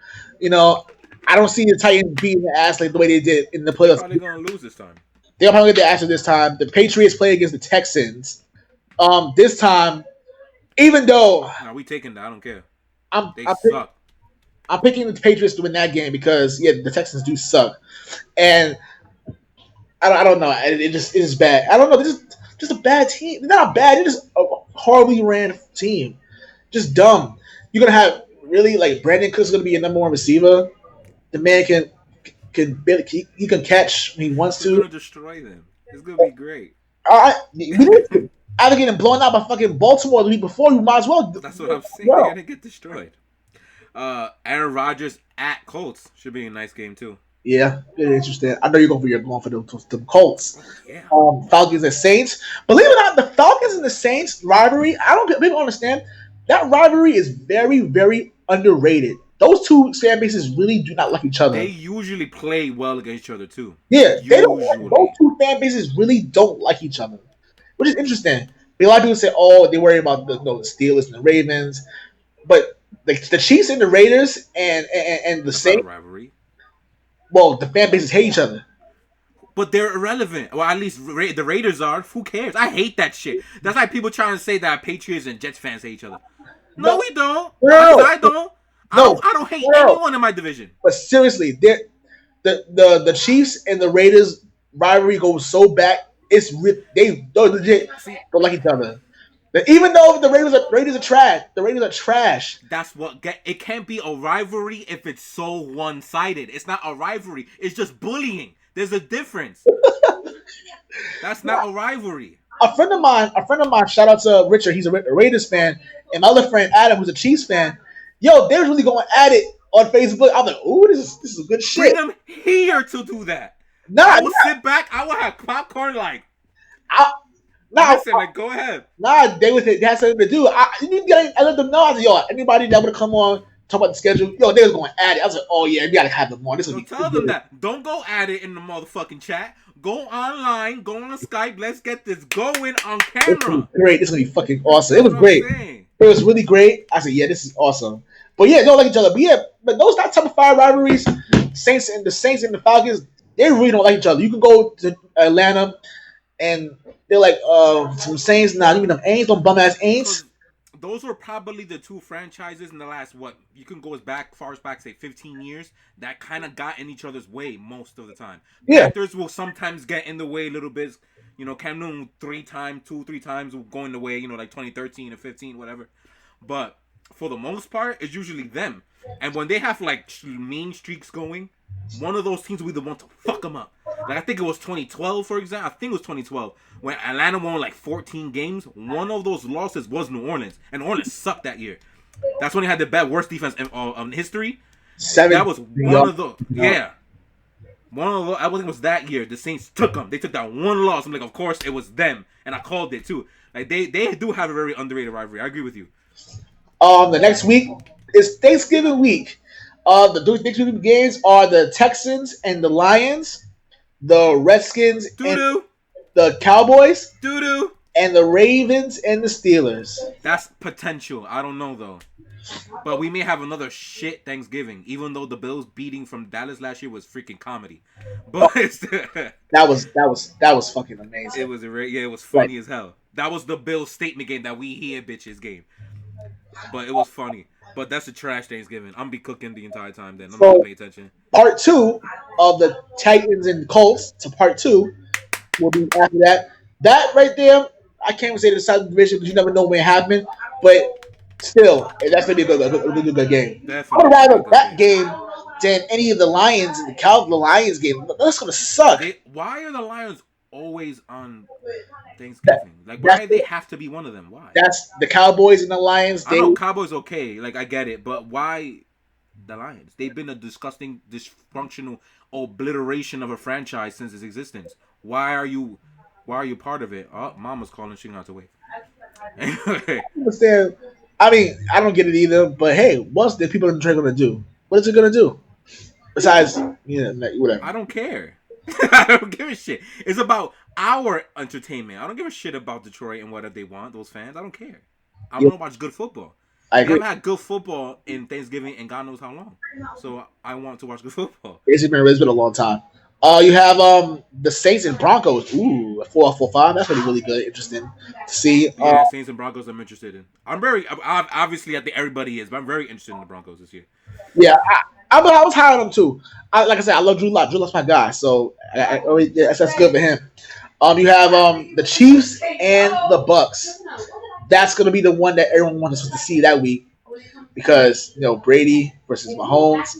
I don't see the Titans beating the ass like the way they did in the playoffs. They're probably gonna lose this time. They're probably get the ass this time. The Patriots play against the Texans. This time, even though we taking that, I don't care. I'm picking the Patriots to win that game because the Texans do suck, and I don't know. It is bad. I don't know. This is just a bad team. They're not bad. They're just a horribly ran team. Just dumb. You're gonna have really like Brandon Cook's gonna be your number 1 receiver. The man can he can catch when he wants to. He's gonna destroy them. It's gonna be great. After getting blown out by fucking Baltimore the week before, you might as well. That's what I'm saying. They're gonna get destroyed. Aaron Rodgers at Colts should be a nice game too. Yeah, very interesting. I know you're going for the Colts. Yeah. Falcons and Saints. Believe it or not, the Falcons and the Saints rivalry. People understand that rivalry is very, very underrated. Those two fan bases really do not like each other. They usually play well against each other too. Yeah, they don't. Those two fan bases really don't like each other, which is interesting. A lot of people say, "Oh, they worry about the Steelers and the Ravens," but the Chiefs and the Raiders and the Saints rivalry. Well, the fan bases hate each other. But they're irrelevant. Well, at least the Raiders are. Who cares? I hate that shit. That's like people trying to say that Patriots and Jets fans hate each other. No, we don't. No, I don't. No, I don't hate anyone in my division. But seriously, the Chiefs and the Raiders rivalry goes so back. It's they legit don't like each other. Even though the Raiders are trash, the Raiders are trash. That's what it can't be a rivalry if it's so one-sided. It's not a rivalry. It's just bullying. There's a difference. That's not a rivalry. A friend of mine. Shout out to Richard. He's a Raiders fan, and my other friend Adam, who's a Chiefs fan. Yo, they was really going at it on Facebook. I'm like, ooh, this is good shit. Bring them here to do that. I will sit back. I will have popcorn like. Like, go ahead. They had something to do. I let them know. I said, yo, anybody that would come on, talk about the schedule, yo, they was going at it. I was like, oh yeah, we gotta have them on. Tell them that. Don't go at it in the motherfucking chat. Go online, go on Skype. Let's get this going on camera. Great. This is gonna be fucking awesome. It was great. It was really great. I said, yeah, this is awesome. But yeah, they don't like each other. But those not top 5 rivalries. Saints and the Falcons, they really don't like each other. You can go to Atlanta and they're like, some Saints, not even them Aints, them bum ass Aints. Those were probably the 2 franchises in the last, you can go far as back, say 15 years, that kind of got in each other's way most of the time. Yeah. Panthers will sometimes get in the way a little bit. Cam Newton 2-3 times will go in the way, like 2013 or 15, whatever. But for the most part, it's usually them. And when they have mean streaks going, one of those teams will be the one to fuck them up. I think it was 2012, for example. I think it was 2012 when Atlanta won 14 games. One of those losses was New Orleans, and New Orleans sucked that year. That's when they had the worst defense in history. That was one of those. Yeah. One of those. I think it was that year. The Saints took them. They took that one loss. I'm like, of course it was them, and I called it too. They do have a very underrated rivalry. I agree with you. The next week It's Thanksgiving week. The Thanksgiving games are the Texans and the Lions, the Redskins Doo and doo, the Cowboys, doo doo. and the Ravens and the Steelers. That's potential. I don't know though. But we may have another shit Thanksgiving, even though the Bills beating from Dallas last year was freaking comedy. Oh, But that was fucking it amazing. was it was Like funny as hell. That was the Bills statement game that we hear bitches game. But it was funny. But that's a trash Thanksgiving. I'm gonna be cooking the entire time then. I'm not gonna so, pay attention. part two of the Titans and Colts to part two will be after that. That right there, I can't even say the side of the division because you never know when it happened. But still, that's gonna be a good game. I would Definitely gonna be a rather good that game. game than any of the Lions and the Lions game. That's gonna suck. Why are the Lions always on That, Thanksgiving? Like that's why they have to be one of them? Why? that's the Cowboys and the Lions. I know Cowboys okay, like I get it, but why the Lions? They've been a disgusting, dysfunctional obliteration of a franchise since its existence. Why are you part of it? Oh, Mama's calling. She gonna have to wait. Anyway, understand. I mean, I don't get it either. But hey, what's the people in the trade gonna do? What is it gonna do besides whatever? I don't care. I don't give a shit. It's about our entertainment. I don't give a shit about Detroit and what they want. Those fans. I don't care. I Yeah, want to watch good football. I We agree. haven't had good football in Thanksgiving and God knows how long. So I want to watch good football. It's been a long time. You have the Saints and Broncos. Ooh, a 4-4-5. That's gonna be really good, interesting to see. Yeah, Saints and Broncos. I'm interested in. Obviously I think everybody is, but I'm very interested in the Broncos this year. Yeah, I was high on them too. Like I said, I love Drew Lock. Drew Lock's my guy, so that's good for him. You have the Chiefs and the Bucks. That's gonna be the one that everyone wants to see that week because Brady versus Mahomes.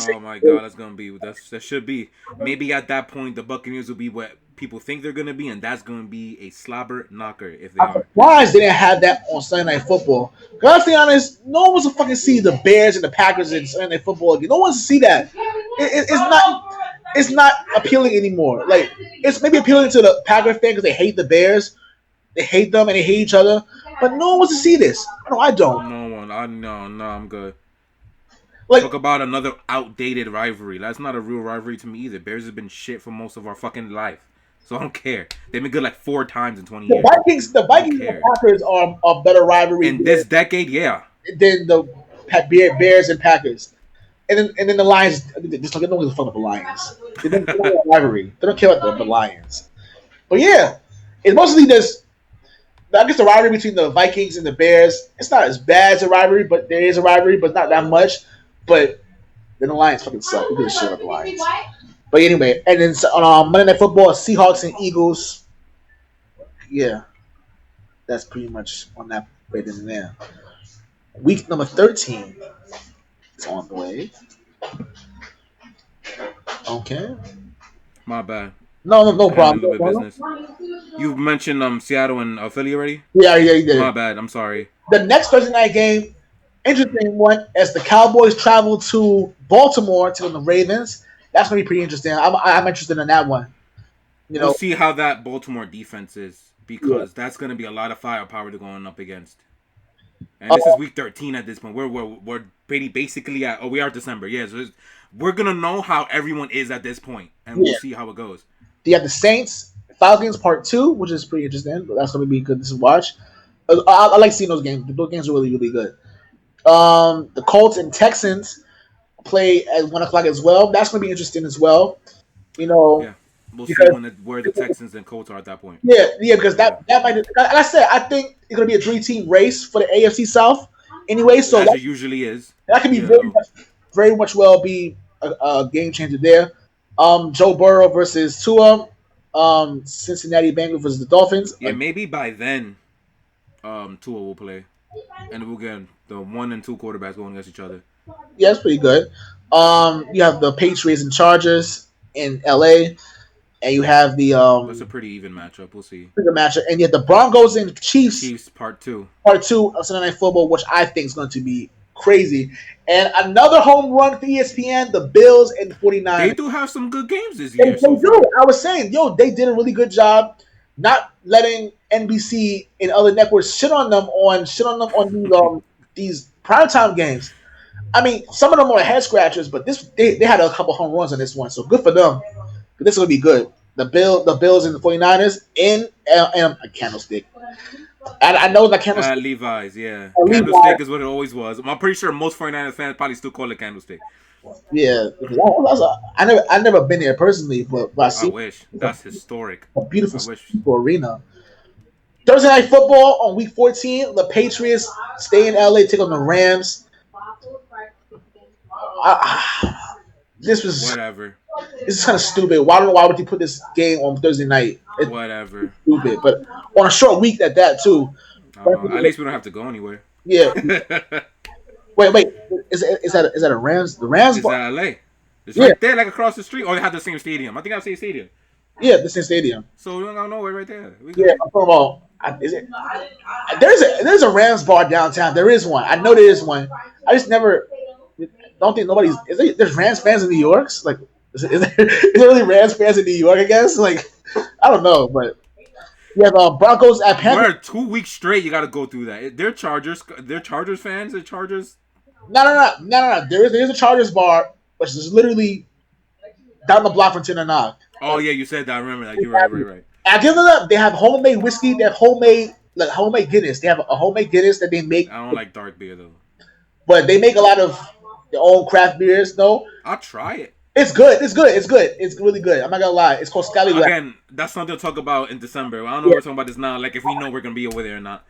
Oh my God, that should be maybe at that point the Buccaneers will be what people think they're gonna be, and that's gonna be a slobber knocker if they I'm are. surprised they didn't have that on Sunday Night Football. Because let's be honest, no one wants to fucking see the Bears and the Packers in Sunday Night Football again. No one wants to see that. It's not. It's not appealing anymore. Like it's maybe appealing to the Packer fan because they hate the Bears, they hate them and they hate each other. But no one wants to see this. No, I don't. No one, I no, I'm good. Like Talk about another outdated rivalry. That's not a real rivalry to me either. Bears have been shit for most of our fucking life, so I don't care. They've been good like 4 times in 20 the years. The I don't Vikings and the care. Packers are a better rivalry In this decade, yeah. than the Bears and Packers. And then the Lions. Just don't give a fuck about the Lions. They don't care about rivalry. They don't care about the Lions. But yeah, it's mostly just. I guess the rivalry between the Vikings and the Bears. It's not as bad as a rivalry, but there is a rivalry, but not that much. But then the Lions fucking suck. We give a shit about the Lions. But anyway, and then on Monday Night Football, Seahawks and Eagles. Yeah, that's pretty much on that right in there. Week number 13 is on the way. Okay. My bad. No Handling a problem. little bit business. You mentioned Seattle and Philly already. Yeah, you did. My bad. I'm sorry. The next Thursday night game, interesting one, as the Cowboys travel to Baltimore to the Ravens. That's gonna be pretty interesting. I'm interested in that one. You We'll know, see how that Baltimore defense is yeah. because that's going to be a lot of firepower to going up against. And Uh, this is week 13 at this point. We're basically at we are December. Yeah, so we're gonna know how everyone is at this point, and we'll yeah. see how it goes. You have the Saints, Falcons Part Two, which is pretty interesting. That's gonna be good to watch. I like seeing those games. Those games are really good. The Colts and Texans play at 1 o'clock as well. That's gonna be interesting as well. You know, Yeah, we'll see because where the Texans and Colts are at that point. yeah, because Yeah, that might. Like I said, I think it's gonna be a 3-team race for the AFC South. Anyway, so as it usually is. that could be Yeah, very much well be a game changer there. Joe Burrow versus Tua. Cincinnati Bengals versus the Dolphins. yeah. Maybe by then, Tua will play, and we'll get the 1 and 2 quarterbacks going against each other. Yeah, it's pretty good. You have the Patriots and Chargers in LA, and you have the That's a pretty even matchup. We'll see. bigger matchup, and you have the Broncos and Chiefs Chiefs Part 2. Part Two of Sunday Night Football, which I think is going to be crazy. And another home run for ESPN, the Bills and the 49ers. They do have some good games this They year so do. far. I was saying, they did a really good job not letting NBC and other networks shit on them on these primetime games. I mean, some of them were head scratchers, but they had a couple home runs on this one, so good for them. But this will be good. The Bills and the 49ers in a candlestick. I know the candlestick. Levi's, yeah. Levi, Candlestick is what it always was. I'm pretty sure most 49ers fans probably still call it Candlestick. yeah. I never been there personally, but I I see wish. it's That's historic. a beautiful, I wish. beautiful arena. Thursday night football on week 14. The Patriots stay in LA, take on the Rams. This was Whatever. this is kind of stupid. Why would you put this game on Thursday night? It's Whatever. stupid, but on a short week at that too. I don't know. At least we don't have to go anywhere. Yeah. It's Wait. Is that a Rams? The Rams? LA. It's Yeah. right there, like across the street. Or they have the same stadium. I think I have the same stadium. Yeah, the same stadium. So we don't go nowhere right there. We Yeah, good. I'm talking about. Is it? There's a Rams bar downtown. There is one. I know there is one. I just never. Don't think nobody's. There's Rams fans in New York? Like, is there really Rams fans in New York? I guess. Like, I don't know, but you have Broncos at Panthers. We're 2 weeks straight. You got to go through that. They're Chargers. They're Chargers fans. They're Chargers. No. There's a Chargers bar, which is literally down the block from Tinanaga. Oh yeah, you said that. I remember that. You're right. I give them up. They have homemade whiskey. They have homemade Guinness. They have a homemade Guinness that they make. I don't like dark beer though. But they make a lot of their own craft beers. No, I'll try it. it's good. It's really good. I'm not gonna lie. It's called Scallywag. Again, that's something to talk about in December. I don't know if we're talking about this now. Like if we know we're gonna be over there or not.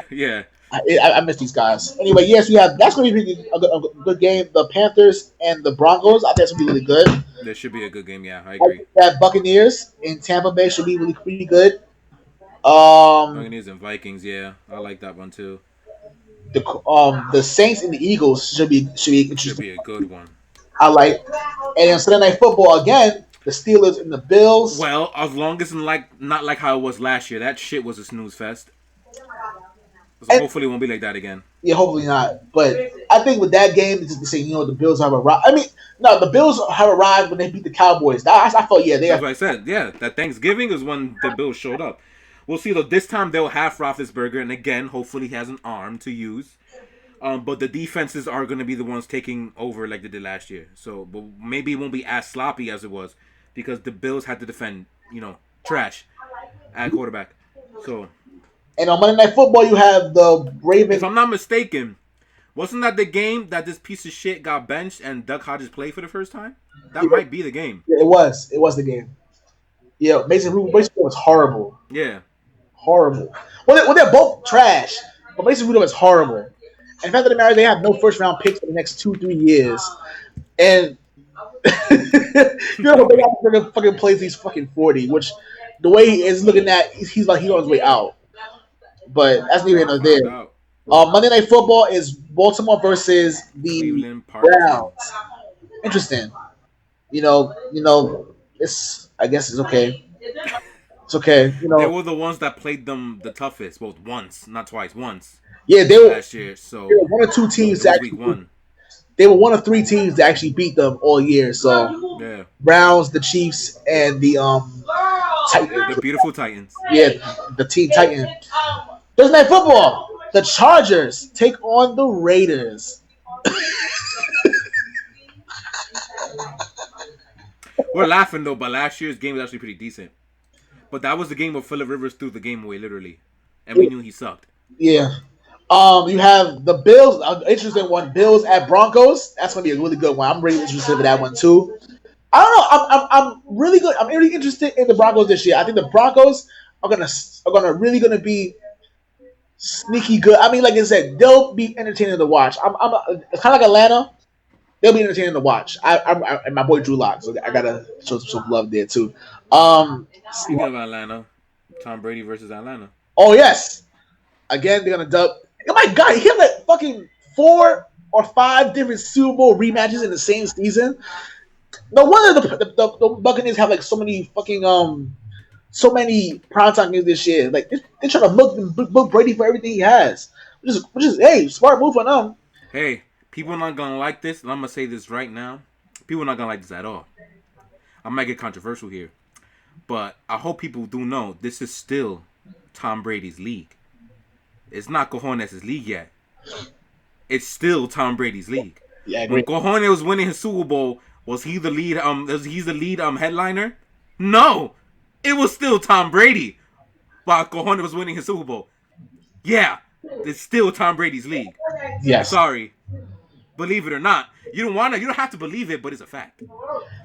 Yeah. I miss these guys. Anyway, yes, we have. That's gonna be a good game. The Panthers and the Broncos. I think it's gonna be really good. There should be a good game. Yeah, I agree. That Buccaneers in Tampa Bay should be really pretty good. Buccaneers and Vikings. Yeah, I like that one too. The Saints and the Eagles should be interesting. Should be a good one. I like, and on Sunday Night Football again, the Steelers and the Bills. Well, as long as not like how it was last year. That shit was a snooze fest. So hopefully it won't be like that again. Yeah, hopefully not. But I think with that game, it's just to say, the Bills have arrived. I mean, no, the Bills have arrived when they beat the Cowboys. I thought, yeah, that's what I said. Yeah, that Thanksgiving is when the Bills showed up. We'll see though. This time they'll have Roethlisberger, and again, hopefully he has an arm to use. But the defenses are going to be the ones taking over like they did last year. So, but maybe it won't be as sloppy as it was because the Bills had to defend, trash at quarterback. So. And on Monday Night Football, you have the Ravens. If I'm not mistaken, wasn't that the game that this piece of shit got benched and Duck Hodges played for the first time? That might be the game. Yeah, it was. It was the game. Yeah, Mason Rudolph was horrible. Yeah. Horrible. Well, they're both trash, but Mason Rudolph is horrible. And fact of the matter, they have no first-round picks for the next 2-3 years. And they got to fucking play these fucking 40, which the way he is looking at, he's on his way out. But that's neither here nor there. Monday Night Football is Baltimore versus the Browns. Interesting. It's. I guess it's okay. It's okay. They were the ones that played them the toughest, both once, not twice, once. Yeah, they were last year. So they were one of two teams that actually. Week 1. They were one of 3 teams that actually beat them all year. So yeah, Browns, the Chiefs, and the Titans. The beautiful Titans. Yeah, the Teen Titans. Thursday Night Football. The Chargers take on the Raiders. We're laughing though, but last year's game was actually pretty decent. But that was the game where Phillip Rivers threw the game away, literally, and we knew he sucked. Yeah. You have the Bills. Interesting one. Bills at Broncos. That's gonna be a really good one. I'm really interested in that one too. I don't know. I'm really good. I'm really interested in the Broncos this year. I think the Broncos are gonna be sneaky good. I mean, like I said, they'll be entertaining to watch. I'm kind of like Atlanta. They'll be entertaining to watch. And my boy Drew Lock, so I gotta show some love there too. Speaking of Atlanta, Tom Brady versus Atlanta. Oh yes, again they're gonna dub. Oh my God, he had like fucking 4 or 5 different Super Bowl rematches in the same season. No wonder the Buccaneers have like so many fucking so many primetime games this year. Like they're trying to book Brady for everything he has, which is hey, smart move for them. Hey, people are not gonna like this, and I'm gonna say this right now. People are not gonna like this at all. I might get controversial here, but I hope people do know this is still Tom Brady's league. It's not Cojones' league yet. it's still Tom Brady's league. Yeah, I When agree. Cojones was winning his Super Bowl, was he the lead? He's the lead headliner? No, it was still Tom Brady. While Cojones was winning his Super Bowl, yeah, it's still Tom Brady's league. Yes. Sorry, believe it or not, you don't have to believe it, but it's a fact.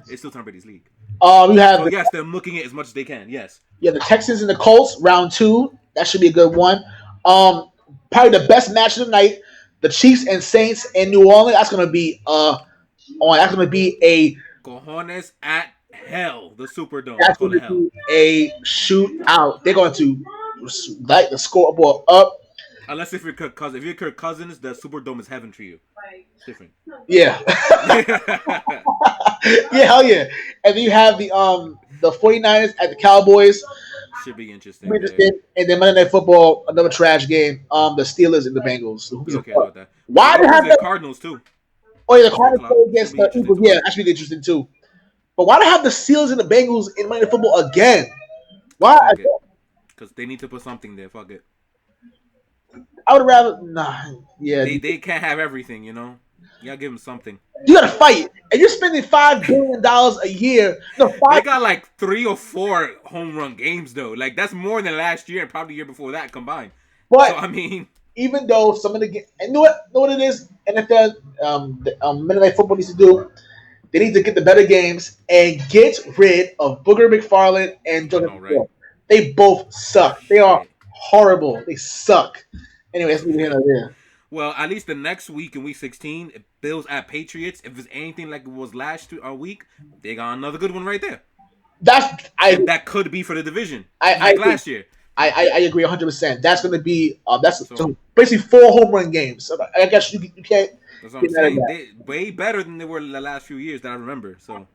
It's still Tom Brady's league. You have So yes, they're milking it as much as they can. Yes. the Texans and the Colts round 2. That should be a good one. Probably the best match of the night. The Chiefs and Saints in New Orleans. That's gonna be a Cojones at hell, the Superdome. I that's call gonna it hell. be a shootout. They're going to light the scoreboard up. Unless if you're Kirk Cousins. If you're Kirk Cousins, the Superdome is heaven for you. It's different. Yeah. Yeah, hell yeah. And then you have the 49ers at the Cowboys. Should be interesting. Be interesting. And then Monday Night Football, another trash game. The Steelers and the Bengals. Who gives Yeah, a who cares fuck? about that? Why do Eagles have and the Cardinals too. Oh yeah, the At 3 Cardinals o'clock. play Should against be the interesting Eagles? too. Yeah, that should be interesting too. But why do have the Steelers and the Bengals in Monday Night Football again? Cause Why? fuck it. Cause they need to put something there. Fuck it. I would rather nah. Yeah, They can't have everything. You know. You gotta give them something. you gotta fight, and you're spending $5 billion a year. No, They five. got like 3 or 4 home run games though. Like that's more than last year and probably the year before that combined. So But I mean, even though some of the and know what it is, NFL Monday Night Football needs to do. They need to get the better games and get rid of Booger McFarland and I Jordan know, right? Hill. They both suck. They are Shit. horrible. They suck. Anyway, that's neither here nor there. Well, at least the next week in week 16, Bills at Patriots. If it's anything like it was last week, they got another good one right there. That's And that could be for the division, I like agree. last year. I agree 100%. That's going to be So so basically 4 home run games. So I guess you can't that's what I'm get mad at saying. that. They way better than they were the last few years that I remember. So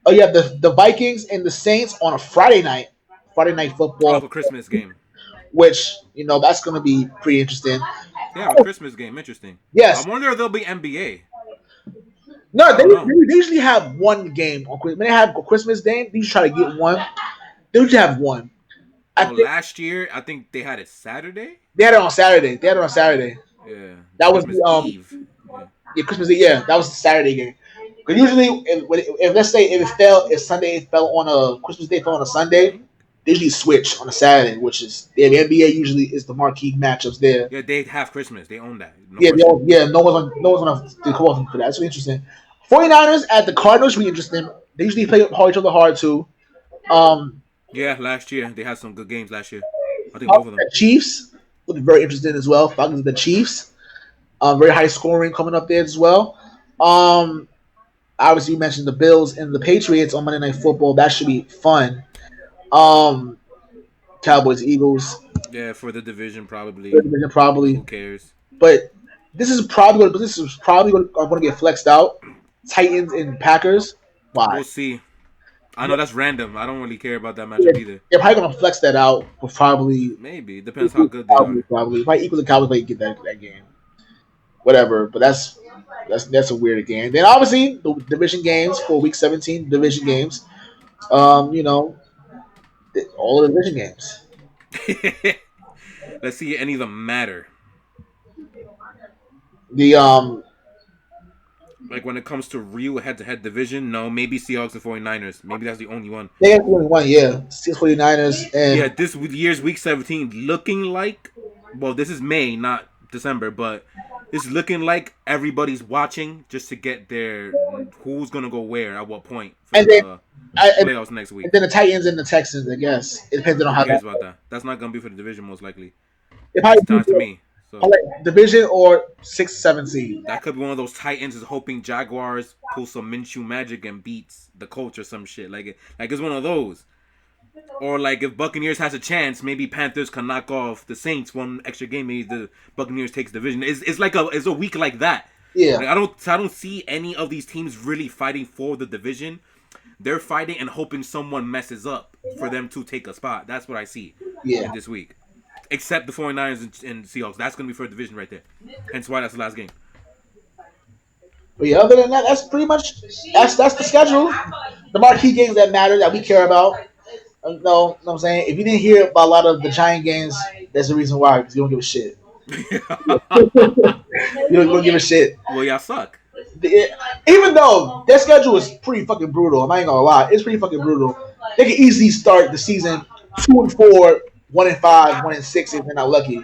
Oh yeah, the Vikings and the Saints on a Friday night off football, a Christmas game. which that's going to be pretty interesting. They have a Christmas game. Interesting. I Yes, wonder if there'll be NBA. no, I don't know. they usually have one game on Christmas. When they have Christmas Day, they usually try to get one. They usually have one. I Oh, think last year I think they had it Saturday. they had it on Saturday. They had it on Saturday. Yeah, That was Christmas the Eve. Yeah. Christmas Day. Yeah, that was the Saturday game. Because usually, if let's say if Sunday fell on a Christmas Day fell on a Sunday, they usually switch on a Saturday, which is the NBA usually is the marquee matchups there. Yeah, they have Christmas. They own that. No Yeah, question. no one's gonna call them for that. That's really interesting. 49ers at the Cardinals should be interesting. They usually play each other hard too. Um, Yeah, last year they had some good games last year. I think both of them. the Chiefs would be very interesting as well. Falcons, the Chiefs, very high scoring coming up there as well. Um, Obviously you mentioned the Bills and the Patriots on Monday Night Football. That should be fun. Um, Cowboys, Eagles, Yeah, for the division probably. third division probably, Who cares? but this is probably going to get flexed out. Titans and Packers. Why? We'll see. I know that's random. I don't really care about that Yeah, matchup either. they're probably going to flex that out. But probably Maybe it depends how good they are. Probably might equal the Cowboys might get that game. Whatever, but that's a weird game. Then obviously the division games for week 17, division games. You know, all the division games. Let's see if any of them matter. The Like when it comes to real head-to-head division, no, maybe Seahawks and 49ers. Maybe that's the only one. they have only one, yeah. Steelers 49ers and Yeah, this year's week 17 looking like, well, this is May, not December, but it's looking like everybody's watching just to get their who's gonna go where at what point for and then the and playoffs next week. then the Titans and the Texans, I guess. It depends on Who how cares that about that? That's not gonna be for the division most likely. it It's probably time to be me. So like division or 6, 7 seed. that could be one of those Titans is hoping Jaguars pull some Minshew magic and beats the Colts or some shit. Like it's one of those. Or like if Buccaneers has a chance, maybe Panthers can knock off the Saints one extra game. Maybe the Buccaneers takes division. It's like it's a week like that. Yeah. Like, I don't see any of these teams really fighting for the division. They're fighting and hoping someone messes up for them to take a spot. That's what I see Yeah. in this week. Except the 49ers and Seahawks. That's going to be for a division right there. Hence why that's the last game. But yeah, other than that, that's pretty much that's the schedule. The marquee games that matter that we care about. No, know what I'm saying? If you didn't hear about a lot of the Giant games, there's a reason why, because you don't give a shit. You don't give a shit. Well, y'all suck. Even though their schedule is pretty fucking brutal, I ain't gonna lie, it's pretty fucking brutal. They can easily start the season 2-4, 1-5, 1-6 if they're not lucky.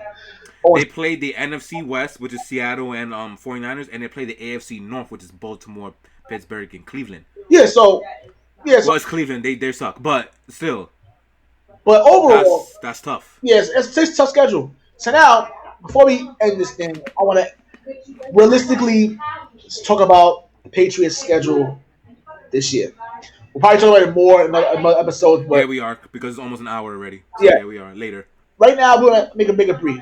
They played the NFC West, which is Seattle and 49ers, and they played the AFC North, which is Baltimore, Pittsburgh, and Cleveland. Yeah, so well, it's Cleveland. They suck, but still. But overall, that's tough. Yes, it's a tough schedule. So now, before we end this thing, I want to realistically talk about the Patriots' schedule this year. We'll probably talk about it more in another episode. But yeah, we are, because it's almost an hour already. So yeah, we are later. Right now, we're gonna make a bigger brief.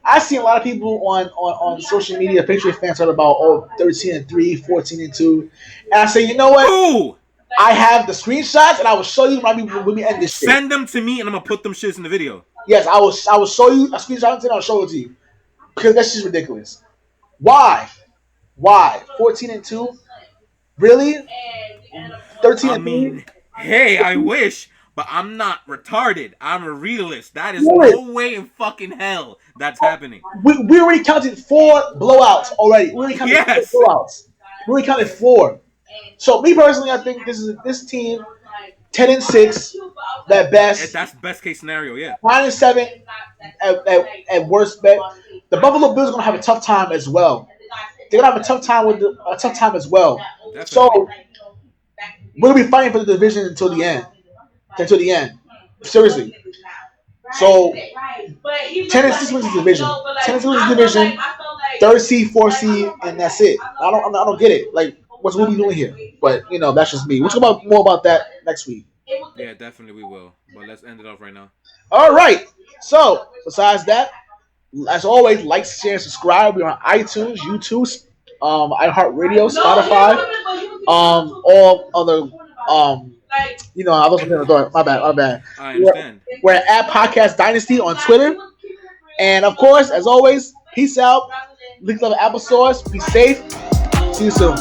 I see a lot of people on social media, Patriots fans, talk about 13-3, 14-2, and I say, you know what? Ooh! I have the screenshots, and I will show you when we end this shit. Send them to me, and I'm gonna put them shits in the video. Yes, I will show you a screenshot, and I'll show it to you because that's just ridiculous. Why? 14-2? Really? 13-3? I mean, hey, I wish. But I'm not retarded. I'm a realist. That is no way in fucking hell that's happening. We already counted 4 blowouts already. We already counted 4 blowouts. We already counted 4. So me personally, I think this team 10-6 at best. That's best case scenario, yeah. 9-7 at worst bet. The Buffalo Bills are gonna have a tough time as well. They're gonna have a tough time as well. Definitely. So we're gonna be fighting for the division until the end. Seriously. So 10-6 wins the division. 10-6 wins the division. 3rd seed, 4th seed, and that's it. I don't get it. Like, what's what we doing here? But that's just me. We'll talk about more about that next week. Yeah, definitely we will. But let's end it off right now. All right. So besides that, as always, like, share, and subscribe. We're on iTunes, YouTube, iHeartradio, Spotify, all other I was looking at the door. My bad. I understand. We're at Podcast Dynasty on Twitter. And of course, as always, peace out. Link to the Apple Stores. Be safe. See you soon.